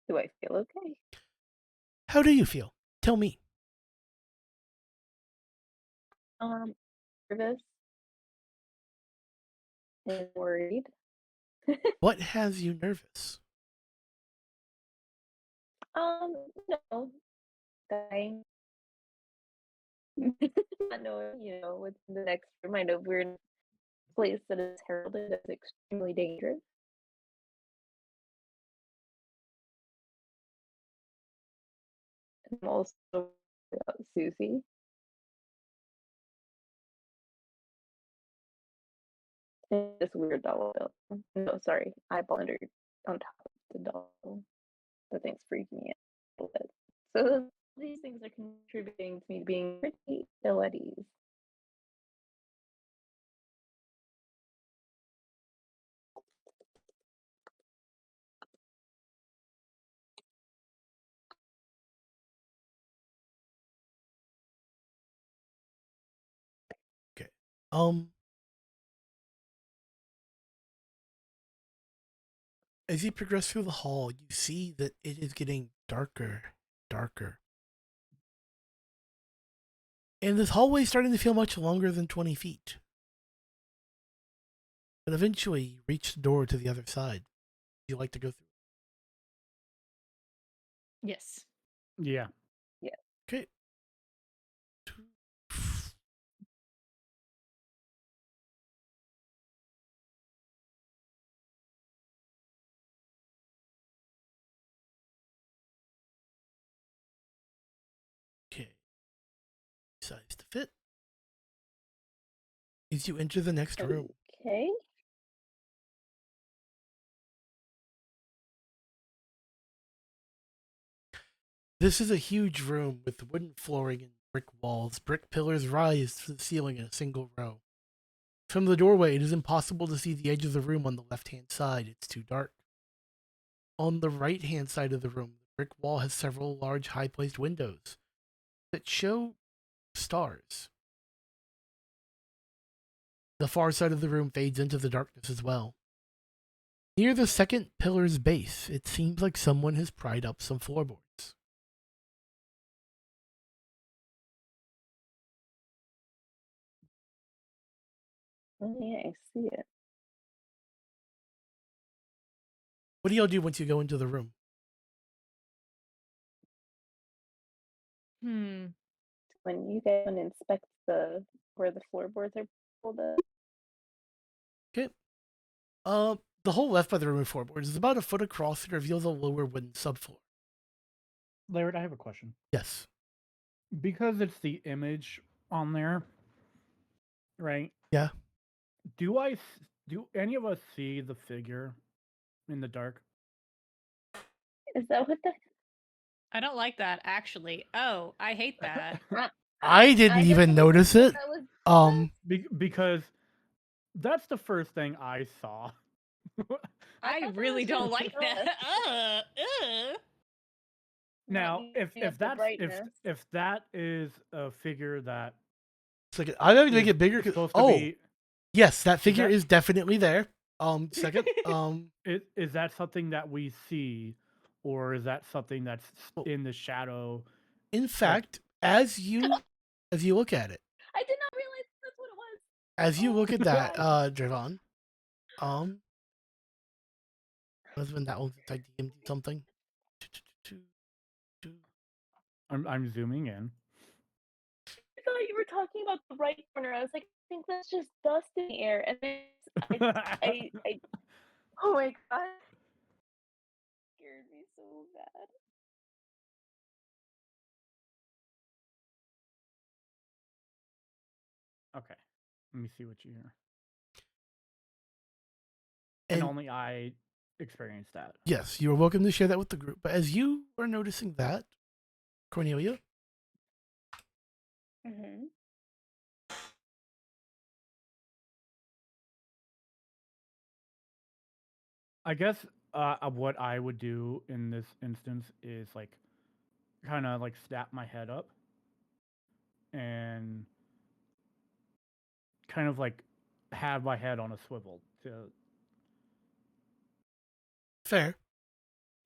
Do I feel okay? How do you feel? Tell me. Nervous and worried. What has you nervous? No, dying. Not knowing, what's in the next room. I know we're in a place that is heralded as extremely dangerous. I'm also about Susie. And this weird doll. No, sorry, eyeball under on top of the doll. The thing's freaking me out a little bit. So these things are contributing to me being pretty ill at ease. Okay. As you progress through the hall, you see that it is getting darker, darker. And this hallway is starting to feel much longer than 20 feet. But eventually, you reach the door to the other side. You like to go through? Yes. Yeah. Okay. Okay. Size to fit. As you enter the next room, Okay. this is a huge room with wooden flooring and brick walls. Brick pillars rise to the ceiling in a single row. From the doorway, it is impossible to see the edge of the room on the left-hand side. It's too dark. On the right-hand side of the room, the brick wall has several large, high-placed windows that show stars. The far side of the room fades into the darkness as well. Near the second pillar's base, it seems like someone has pried up some floorboards. Oh yeah, I see it. What do y'all do once you go into the room? When you go and inspect where the floorboards are pulled up. Okay. The whole left by the room floorboards is about a foot across and reveals a lower wooden subfloor. Laird, I have a question. Yes. Because it's the image on there, right? Yeah. Do any of us see the figure in the dark? Is that what the? I don't like that, actually. Oh, I hate that. I didn't even notice it. That was Because That's the first thing I saw. I thought that really was don't just like that. Now, Not if using up the that's brightness. if that is a figure that It's like I gotta make is it bigger. supposed to Oh, be, yes, that figure that- is definitely there. Second, is that something that we see, or is that something that's Well, in the shadow? in fact, as you look at it, I did not realize that's what it was. as you Oh look at my that, God. Javon, husband, that one's inside DMD something. I'm zooming in. I thought you were talking about the right corner. I was like, I think that's just dust in the air. And then I oh my God. Scared me so bad. Okay, let me see what you hear. And only I experienced that. Yes, you are welcome to share that with the group. But as you are noticing that, Cornelia, Mm-hmm. I guess what I would do in this instance is like kind of like snap my head up and kind of like have my head on a swivel to fair.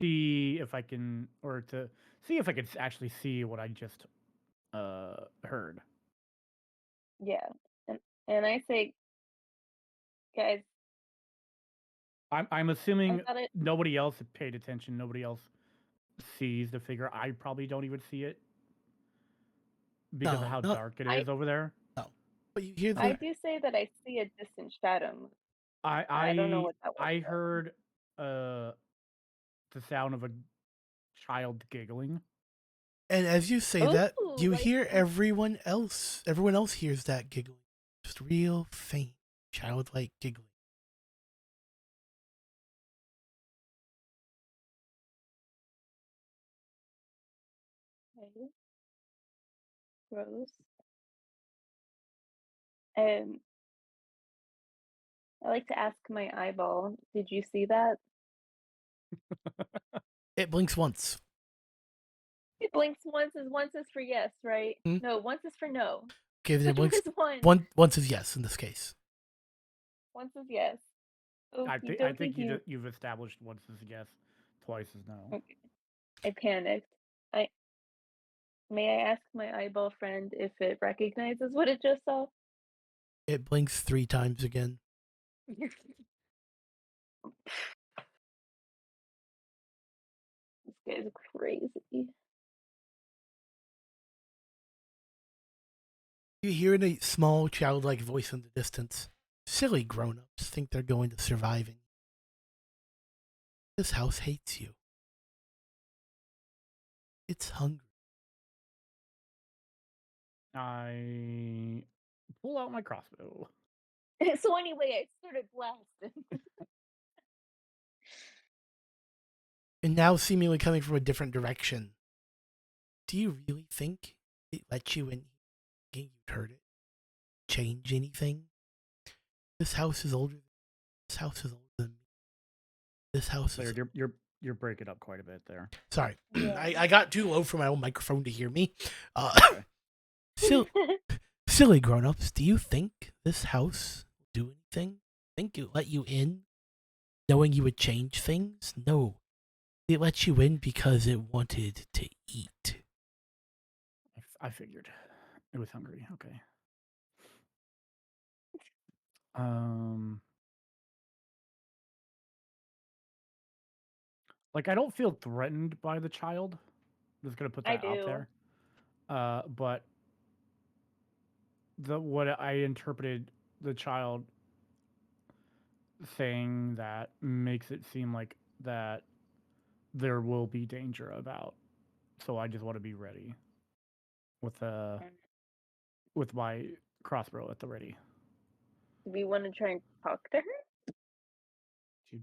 see if I can, or to see if I could actually see what I just heard. Yeah. And I say, guys, I'm I assuming thought it nobody else paid attention. Nobody else sees the figure. I probably don't even see it because of No, how not dark it I is over there. no. But you hear I the do say that I see a distant shadow. I I don't know I what that was. I Though. heard the sound of a child giggling. and as you say that, Ooh, you like hear everyone else. Everyone else hears that giggling, just real faint, childlike giggling. okay, gross. Um, I like to ask my eyeball. Did you see that? It blinks once. It blinks once is for yes, right? Hmm? No, once is for no. Okay, then it Which one blinks. is one? Once is yes in this case. Once is yes. Oh, you I don't think think you? you've established once as yes, twice as no. Okay. I panicked. I may I ask my eyeball friend if it recognizes what it just saw? It blinks 3 times again. This guy's crazy. You hear in a small, childlike voice in the distance. Silly grown-ups think they're going to surviving. This house hates you. It's hungry. I pull out my crossbow. So anyway, I started blasting. And now seemingly coming from a different direction. Do you really think it let you in? You heard it. Change anything? This house is older. This house is older than me. This house is. You're breaking up quite a bit there. Sorry, Yeah. I got too low for my own microphone to hear me. Okay. Silly grown-ups, do you think this house will do anything? Think it let you in, knowing you would change things? No, it let you in because it wanted to eat. I figured it was hungry. Okay. Like I don't feel threatened by the child. I'm just gonna put I that out do. there. But what I interpreted the child saying that makes it seem like that there will be danger about. So I just want to be ready with my crossbow at the ready. Do we want to try and talk to her? Dude.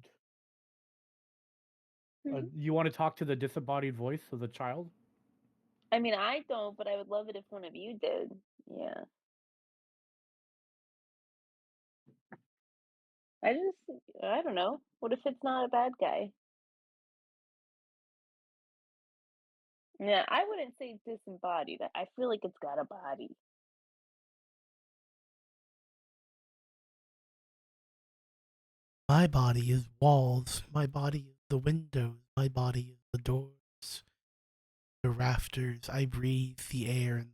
Mhm. You want to talk to the disembodied voice of the child? I mean, I don't, but I would love it if one of you did. Yeah. I don't know. What if it's not a bad guy? Yeah, I wouldn't say disembodied. I feel like it's got a body. My body is walls. My body is the windows. My body is the doors, the rafters. I breathe the air. And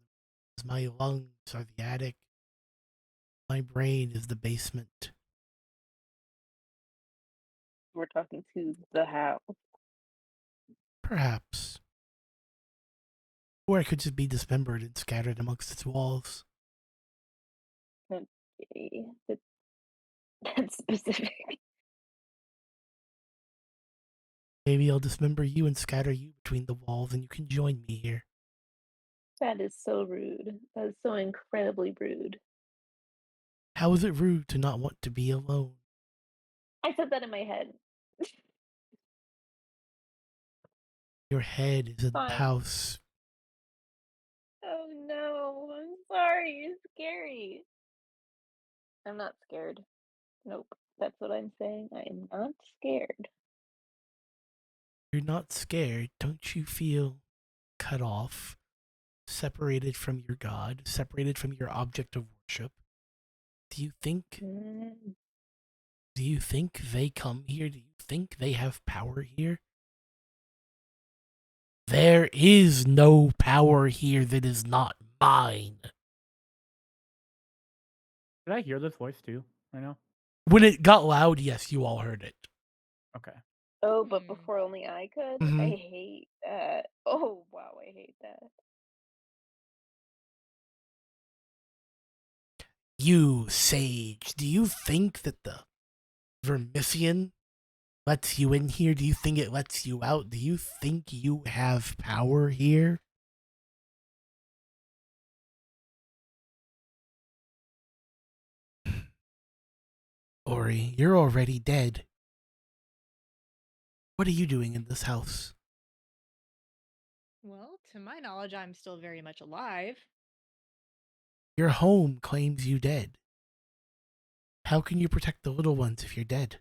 my lungs are the attic. My brain is the basement. We're talking to the house. Perhaps. Or I could just be dismembered and scattered amongst its walls. Okay, that's specific. Maybe I'll dismember you and scatter you between the walls and you can join me here. That is so rude. That is so incredibly rude. How is it rude to not want to be alone? I said that in my head. Your head is in the Fine. house. Oh no, I'm sorry. It's scary. I'm not scared. Nope. That's what I'm saying. I am not scared. You're not scared. Don't you feel cut off, separated from your God, separated from your object of worship? Do you think Mm, they come here? Do you think they have power here? There is no power here that is not mine. Did I hear this voice too right now? When it got loud, yes, you all heard it. Okay. Oh, but before only I could? I Mhm. hate that. Oh, wow, I hate that. You, Sage, do you think that the Vermisian lets you in here? Do you think it lets you out? Do you think you have power here? Ori, you're already dead. What are you doing in this house? Well, to my knowledge, I'm still very much alive. Your home claims you dead. How can you protect the little ones if you're dead?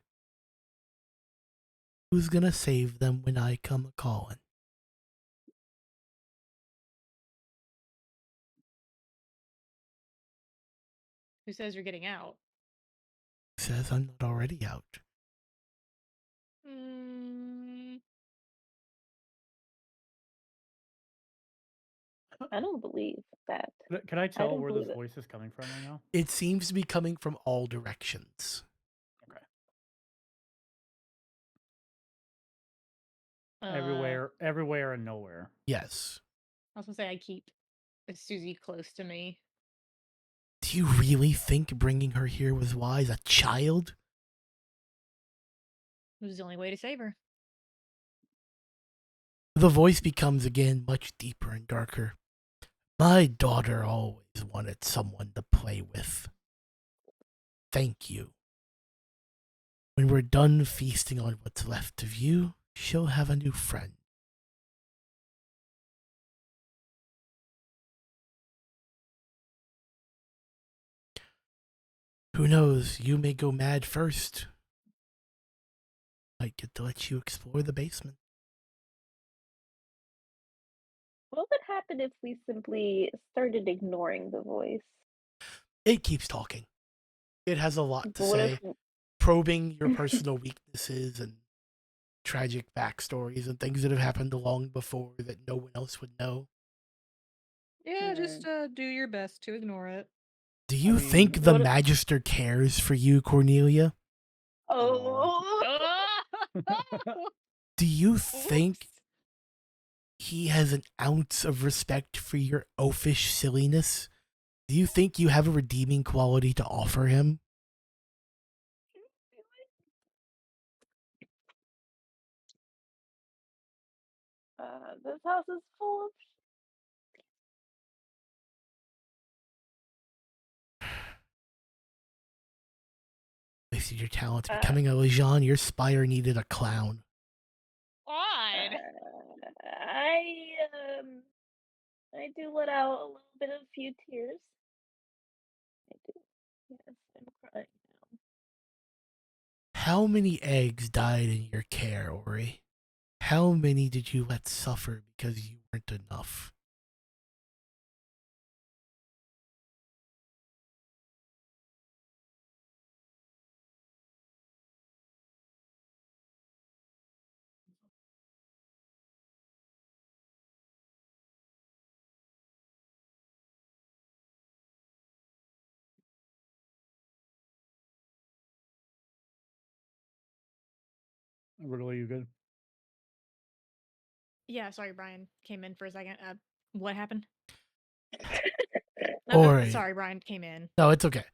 Who's gonna save them when I come a callin'? Who says you're getting out? Says I'm not already out. Mm, I don't believe that. Can I tell don't where this believe it. voice is coming from right now? It seems to be coming from all directions. Okay. Everywhere and nowhere. Yes. I was gonna say I keep Susie close to me. Do you really think bringing her here was wise? A child? It was the only way to save her. The voice becomes again much deeper and darker. My daughter always wanted someone to play with. Thank you. When we're done feasting on what's left of you, she'll have a new friend. Who knows, you may go mad first. Might get to let you explore the basement. What would happen if we simply started ignoring the voice? It keeps talking. It has a lot to But what if say, probing your personal weaknesses and tragic backstories and things that have happened long before that no one else would know. Yeah, just do your best to ignore it. Do you mean, think the what if- Magister cares for you, Cornelia? Oh, Do you think Oops. he has an ounce of respect for your oafish silliness? Do you think you have a redeeming quality to offer him? this house is full of. Wasted your talent Uh, becoming a Lejean. Your Spire needed a clown. Odd. I do let out a little bit of few tears. I do. Yes, I'm crying now. How many eggs died in your care, Ori? How many did you let suffer because you weren't enough? Riddle, you good? Yeah, sorry, Brian came in for a second. What happened? Ori. Sorry, Brian came in. No, it's okay.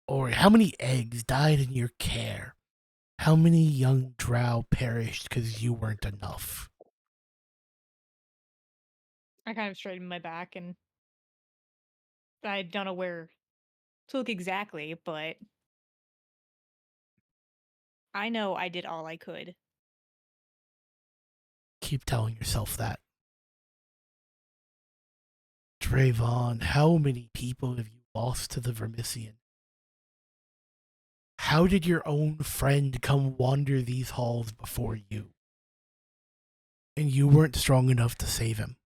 Ori, how many eggs died in your care? How many young drow perished because you weren't enough? I kind of straightened my back, and I don't know where to look exactly, but I know I did all I could. Keep telling yourself that. Drayvon, how many people have you lost to the Vermisian? How did your own friend come wander these halls before you? And you weren't strong enough to save him.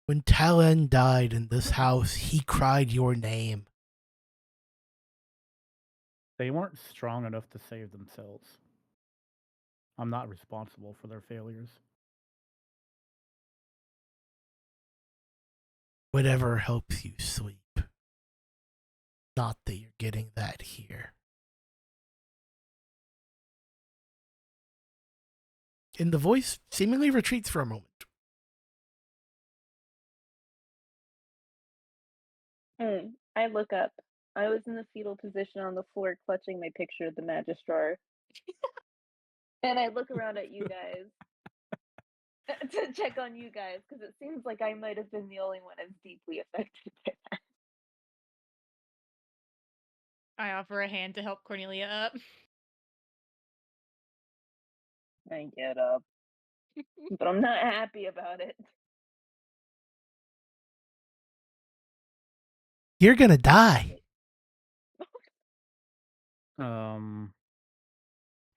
When Talon died in this house, he cried your name. They weren't strong enough to save themselves. I'm not responsible for their failures. Whatever helps you sleep. Not that you're getting that here. And the voice seemingly retreats for a moment. I look up. I was in the fetal position on the floor, clutching my picture of the Magistrar. And I look around at you guys to check on you guys, because it seems like I might have been the only one as deeply affected by that. I offer a hand to help Cornelia up. I get up. But I'm not happy about it. You're gonna die.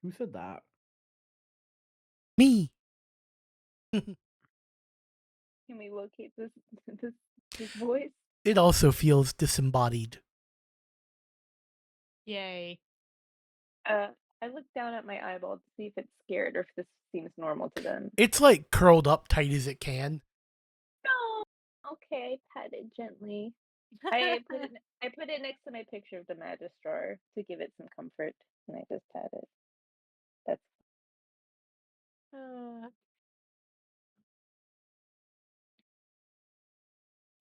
Who said that? Me. Can we locate this voice? It also feels disembodied. Yay. I look down at my eyeball to see if it's scared or if this seems normal to them. It's like curled up tight as it can. No. Okay, I pat it gently. I put it next to my picture of the Magistrar to give it some comfort, and I just pat it. That's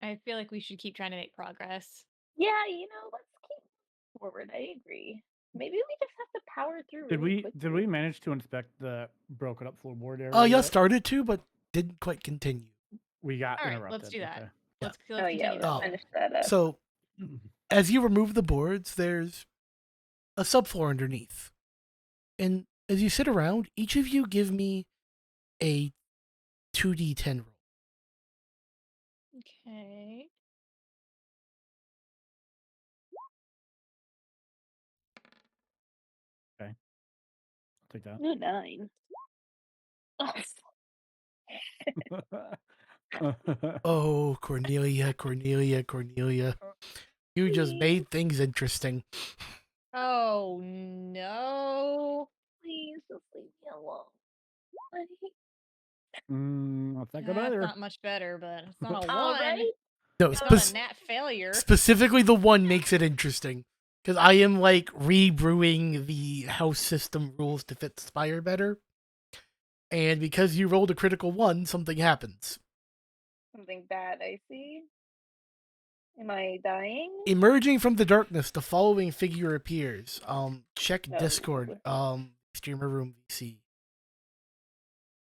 I feel like we should keep trying to make progress. yeah. Let's keep forward. I agree. Maybe we just have to power through. Really quickly. Did we manage to inspect the broken up floorboard area? Oh, yeah, yet? started to, but didn't quite continue. We got All right, interrupted. let's do that. Okay. Let's Oh continue yeah, that. let's finish that up. So, as you remove the boards, there's a subfloor underneath. And as you sit around, each of you give me a 2d10 roll. Okay. Okay. I'll take that. No, 9. Oh, Cornelia. You just made things interesting. Oh no. Please just leave me alone. That's not good That's either. not much better, but it's not a 1. All right. No, It's not a nat failure. specifically the 1 makes it interesting. Because I am like rebrewing the house system rules to fit Spire better. And because you rolled a critical 1, something happens. Something bad, I see. Am I dying? Emerging from the darkness, the following figure appears. Check No. Discord. Streamer room VC.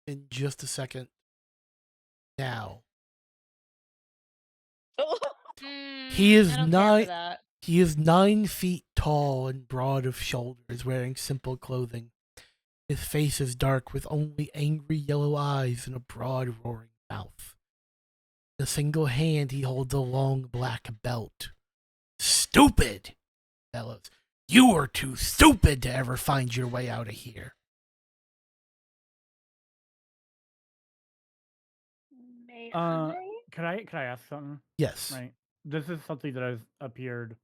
In just a second. Now. He is I don't care for not. that. He is 9 feet tall and broad of shoulders, wearing simple clothing. His face is dark with only angry yellow eyes and a broad roaring mouth. In a single hand he holds a long black belt. Stupid! bellows. You were too stupid to ever find your way out of here. May Uh, I? Can I ask something? Yes. Right. This is something that has appeared.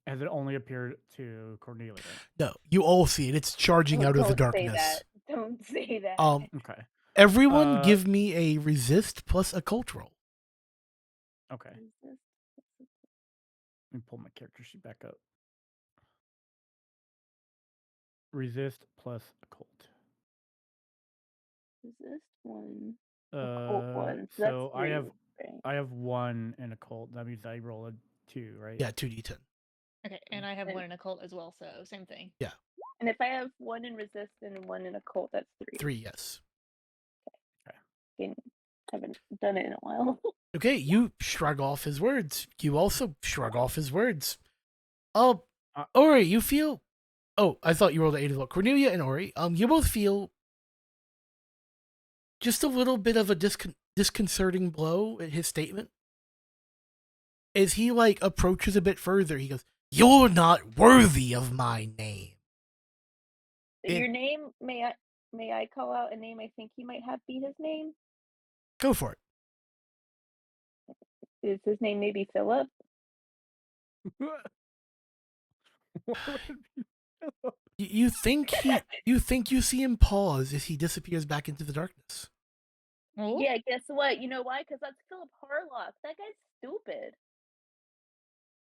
Has it only appeared to Cornelia? No, you all see it. It's charging out of the Don't say that. darkness. Don't say that. Okay. Everyone Uh, give me a resist plus a cult roll. Okay. Resist, Let me pull my character sheet back up. Resist plus occult. resist one. Occult one. So So that's three, right? I have 1 in occult. That means I roll a 2, right? Yeah, 2d10. Okay, and I have And- one in occult as well, so same thing. And if I have one in resist and one in occult, that's three. 3, yes. Again, haven't done it in a while. Okay, you shrug off his words. You also shrug off his words. Oh, Ori, you feel... Oh, I thought you rolled an 8 as well. Cornelia and Ori, you both feel just a little bit of a disconcerting blow at his statement. As he, like, approaches a bit further, he goes, "You're not worthy of my name." Your name, may I call out a name I think he might have be his name? Go for it. Is his name maybe Philip? You think you see him pause as he disappears back into the darkness. Oh, Yeah, guess what? You know why? Because that's Philip Harlock. That guy's stupid.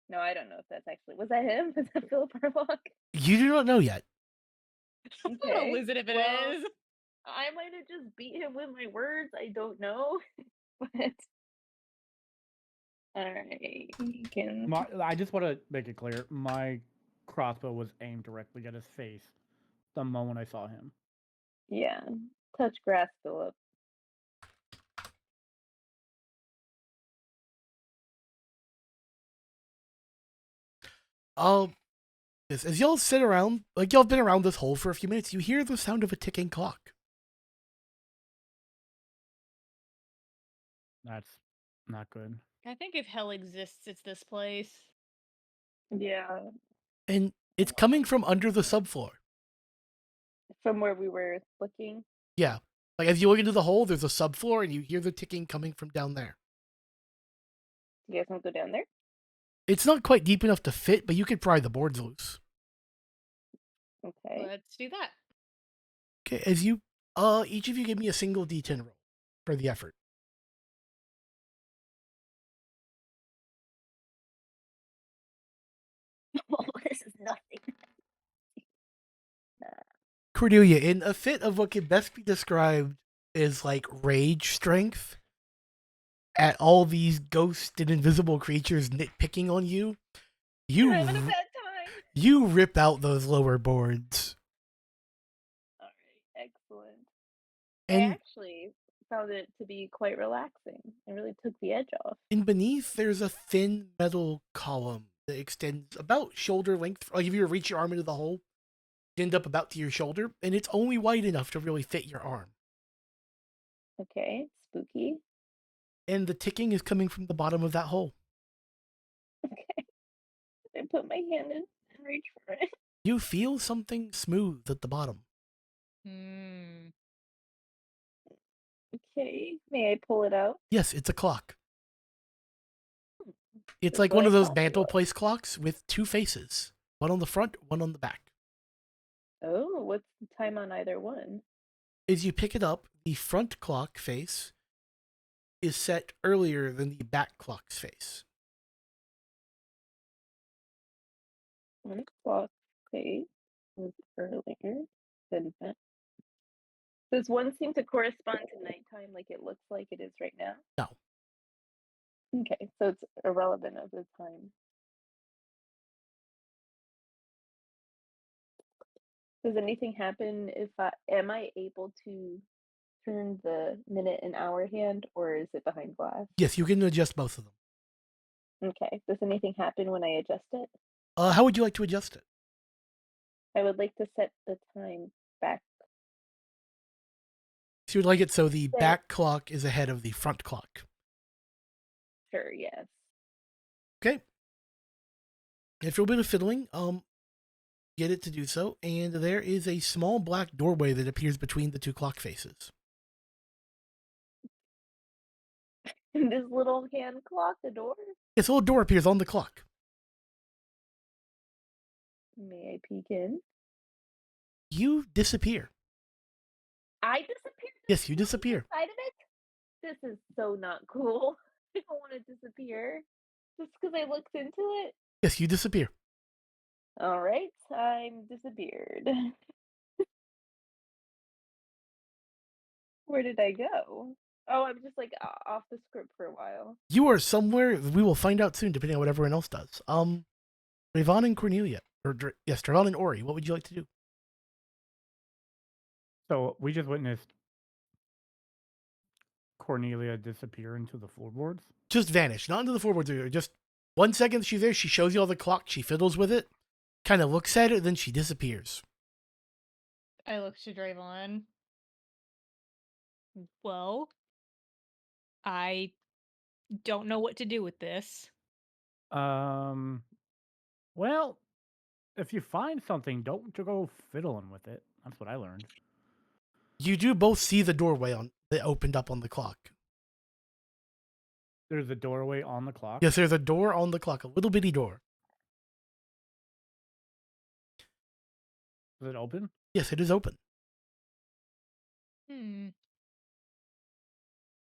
No, I don't know if that's actually... Was that him? Was that Philip Harlock? You do not know yet. I'm gonna lose it if it is. well, I might have just beat him with my words. I don't know. But alright, you can... I just want to make it clear. My crossbow was aimed directly at his face the moment I saw him. Yeah. Touch grass, Philip. As y'all sit around, like y'all have been around this hole for a few minutes, you hear the sound of a ticking clock. That's not good. I think if hell exists, it's this place. Yeah. And it's coming from under the subfloor. From where we were looking. Yeah. Like as you look into the hole, there's a subfloor and you hear the ticking coming from down there. You guys want to go down there? It's not quite deep enough to fit, but you could pry the boards loose. Okay. Let's do that. Okay, as you each of you give me a single D10 roll for the effort. Oh, this is nothing. Cordelia, in a fit of what can best be described as like rage strength at all these ghost and invisible creatures nitpicking on you, I'm having a bad time. you rip out those lower boards. Alright, excellent. And I actually found it to be quite relaxing. It really took the edge off. and beneath there's a thin metal column that extends about shoulder length. Like if you were to reach your arm into the hole, it'd end up about to your shoulder, and it's only wide enough to really fit your arm. Okay, spooky. And the ticking is coming from the bottom of that hole. Okay. I put my hand in and reach for it. You feel something smooth at the bottom. Hmm. Okay, may I pull it out? Yes, it's a clock. It's That's like what one I of those thought it mantle was. place clocks with two faces. One on the front, one on the back. Oh, what's the time on either one? As you pick it up, the front clock face is set earlier than the back clock's face. 1 o'clock face was earlier than that. Does one seem to correspond to nighttime like it looks like it is right now? No. Okay, so it's irrelevant of the time. Does anything happen if am I able to turn the minute and hour hand, or is it behind glass? Yes, you can adjust both of them. Okay, does anything happen when I adjust it? How would you like to adjust it? I would like to set the time back. So you would like it so the Yeah. back clock is ahead of the front clock. Sure, yes. Okay. After a bit of fiddling, get it to do so, and there is a small black doorway that appears between the two clock faces. And this little hand clock, the door. Yes, a little door appears on the clock. May I peek in? You disappear. I disappeared. Yes, you disappear. Inside of it. This is so not cool. I don't want to disappear just because I looked into it. Yes, you disappear. All right, I'm disappeared. Where did I go? Oh, I'm just like off the script for a while. You are somewhere. We will find out soon, depending on what everyone else does. Drayvon and Cornelia, yes, Drayvon and Ori. What would you like to do? So we just witnessed Cornelia disappear into the floorboards. Just vanish, not into the floorboards. Just 1 second she's there. She shows you all the clock. She fiddles with it, kind of looks at it, then she disappears. I look to Drayvon. Well, I don't know what to do with this. Well, if you find something, don't go fiddling with it. That's what I learned. You do both see the doorway that opened up on the clock. There's a doorway on the clock. Yes, there's a door on the clock, a little bitty door. Is it open? Yes, it is open.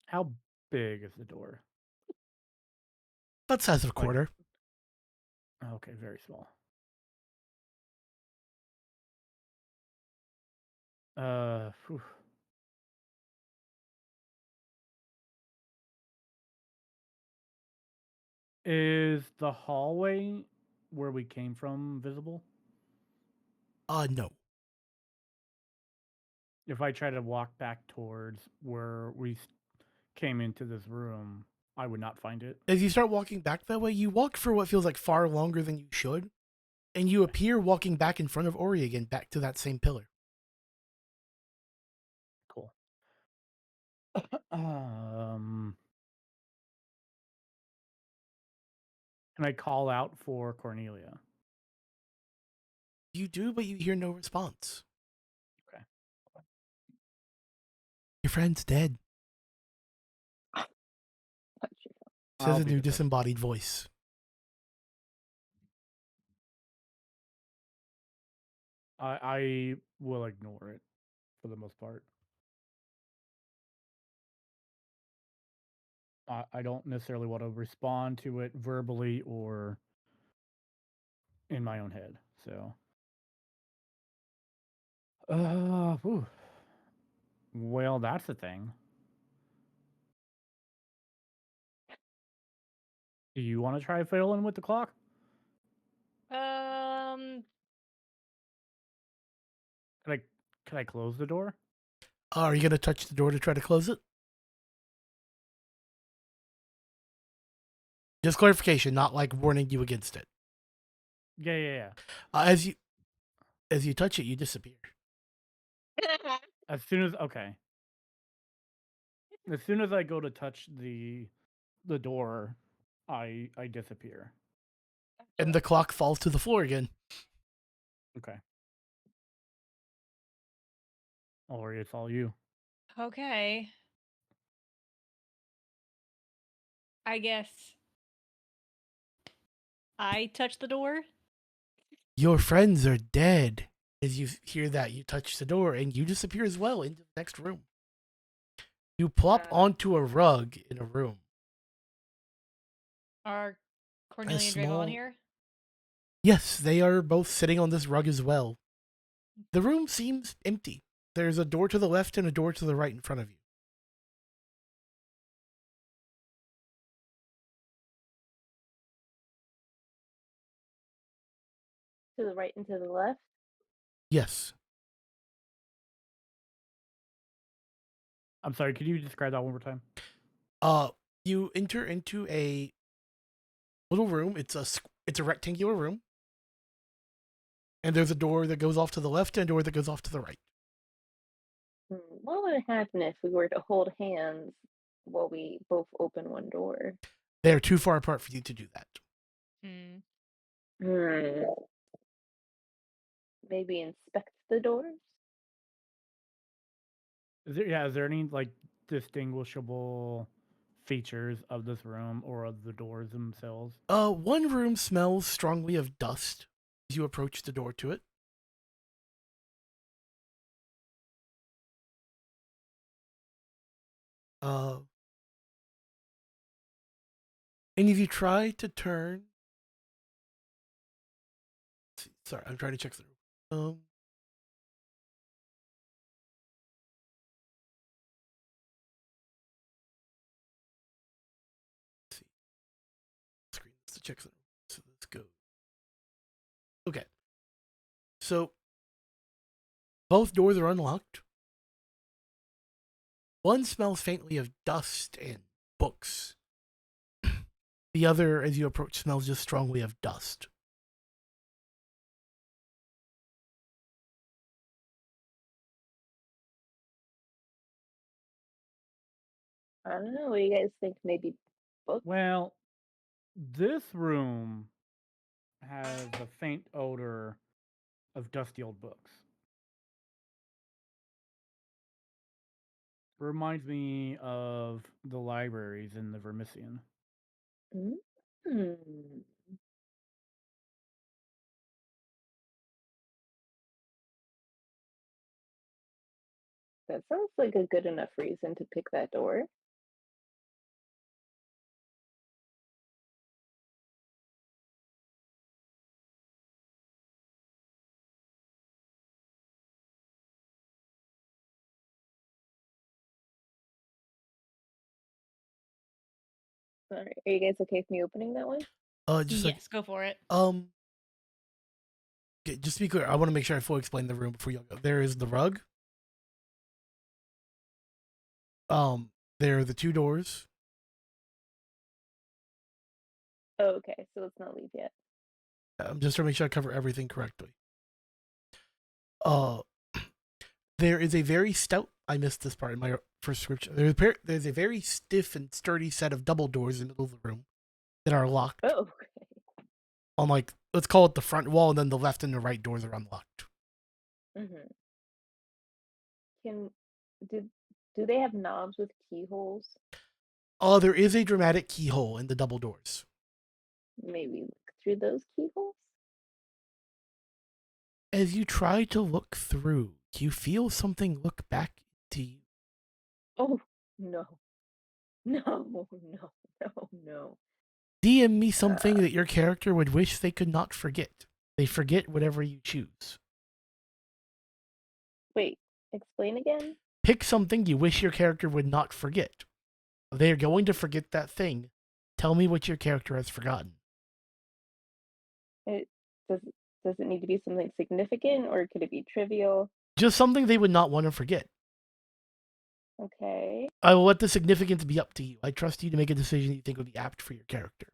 How big is the door? About the size of a quarter. Okay, very small. Phew. Is the hallway where we came from visible? No. If I try to walk back towards where we came into this room, I would not find it. As you start walking back that way, you walk for what feels like far longer than you should, and you appear walking back in front of Ori again, back to that same pillar. Cool. Can I call out for Cornelia? You do, but you hear no response. Okay. Your friend's dead, says a new disembodied voice. I will ignore it for the most part. I don't necessarily want to respond to it verbally or in my own head. So, well, that's the thing. Do you want to try fiddling with the clock? Can I close the door? Are you going to touch the door to try to close it? Just clarification, not like warning you against it. Yeah. As you touch it, you disappear. As soon as I go to touch the door, I disappear. And the clock falls to the floor again. Okay. Ori, it's all you. Okay. I guess I touch the door. Your friends are dead. As you hear that, you touch the door and you disappear as well into the next room. You plop onto a rug in a room. Are Cornelia and Drayvon here? Yes, they are both sitting on this rug as well. The room seems empty. There's a door to the left and a door to the right in front of you. To the right and to the left? Yes. I'm sorry, could you describe that one more time? You enter into a little room. It's a rectangular room. And there's a door that goes off to the left and a door that goes off to the right. What would happen if we were to hold hands while we both open one door? They're too far apart for you to do that. Hmm. Maybe inspect the doors? Is there any like distinguishable features of this room or of the doors themselves? One room smells strongly of dust as you approach the door to it. Any of you try to turn? Sorry, I'm trying to check the room. Let's see. Screen to check the room. So let's go. Okay. So both doors are unlocked. One smells faintly of dust and books. The other, as you approach, smells just strongly of dust. I don't know. What do you guys think? Maybe books? Well, this room has a faint odor of dusty old books. Reminds me of the libraries in the Vermissian. Hmm. That sounds like a good enough reason to pick that door. Alright, are you guys okay with me opening that one? Just Yes, go for it. okay, just to be clear, I want to make sure I fully explain the room before you go. There is the rug. There are the two doors. Oh, okay, so let's not leave yet. I'm just trying to make sure I cover everything correctly. There is a very stout. I missed this part in my first description. There's a very stiff and sturdy set of double doors in the middle of the room that are locked. Oh, okay. On like, let's call it the front wall, and then the left and the right doors are unlocked. Mm-hmm. Do they have knobs with keyholes? There is a dramatic keyhole in the double doors. Maybe look through those keyholes? As you try to look through, you feel something look back to you. Oh, no. No, no, no, no. DM me something that your character would wish they could not forget. They forget whatever you choose. Wait, explain again? Pick something you wish your character would not forget. They're going to forget that thing. Tell me what your character has forgotten. It, does, does it need to be something significant or could it be trivial? Just something they would not want to forget. Okay. I will let the significance be up to you. I trust you to make a decision you think would be apt for your character.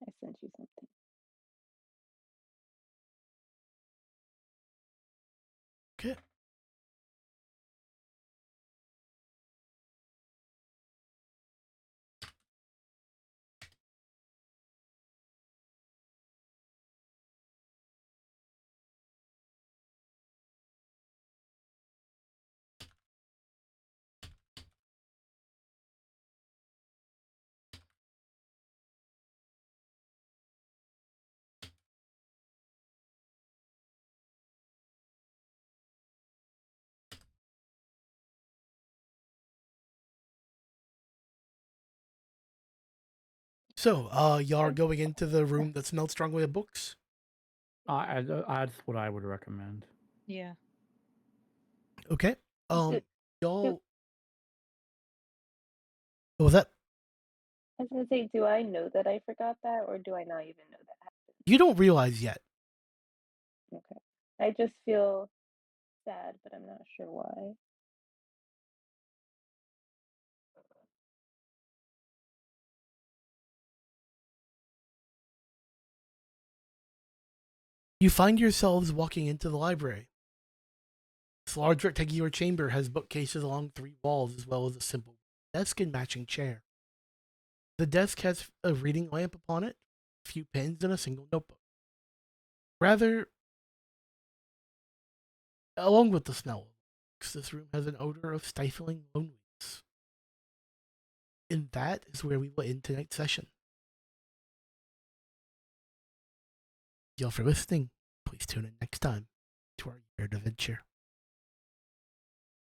I sent you something. Okay. So, y'all are going into the room that smells strongly of books? That's what I would recommend. Yeah. Okay. Do- Y'all... What was that? I was gonna say, do I know that I forgot that or do I not even know that happened? You don't realize yet. Okay. I just feel sad, but I'm not sure why. You find yourselves walking into the library. This large rectangular chamber has bookcases along 3 walls as well as a simple desk and matching chair. The desk has a reading lamp upon it, a few pens, and a single notebook. Rather, along with the smell of books, this room has an odor of stifling loneliness. And that is where we will end tonight's session. Thank you all for listening. Please tune in next time to our weird adventure.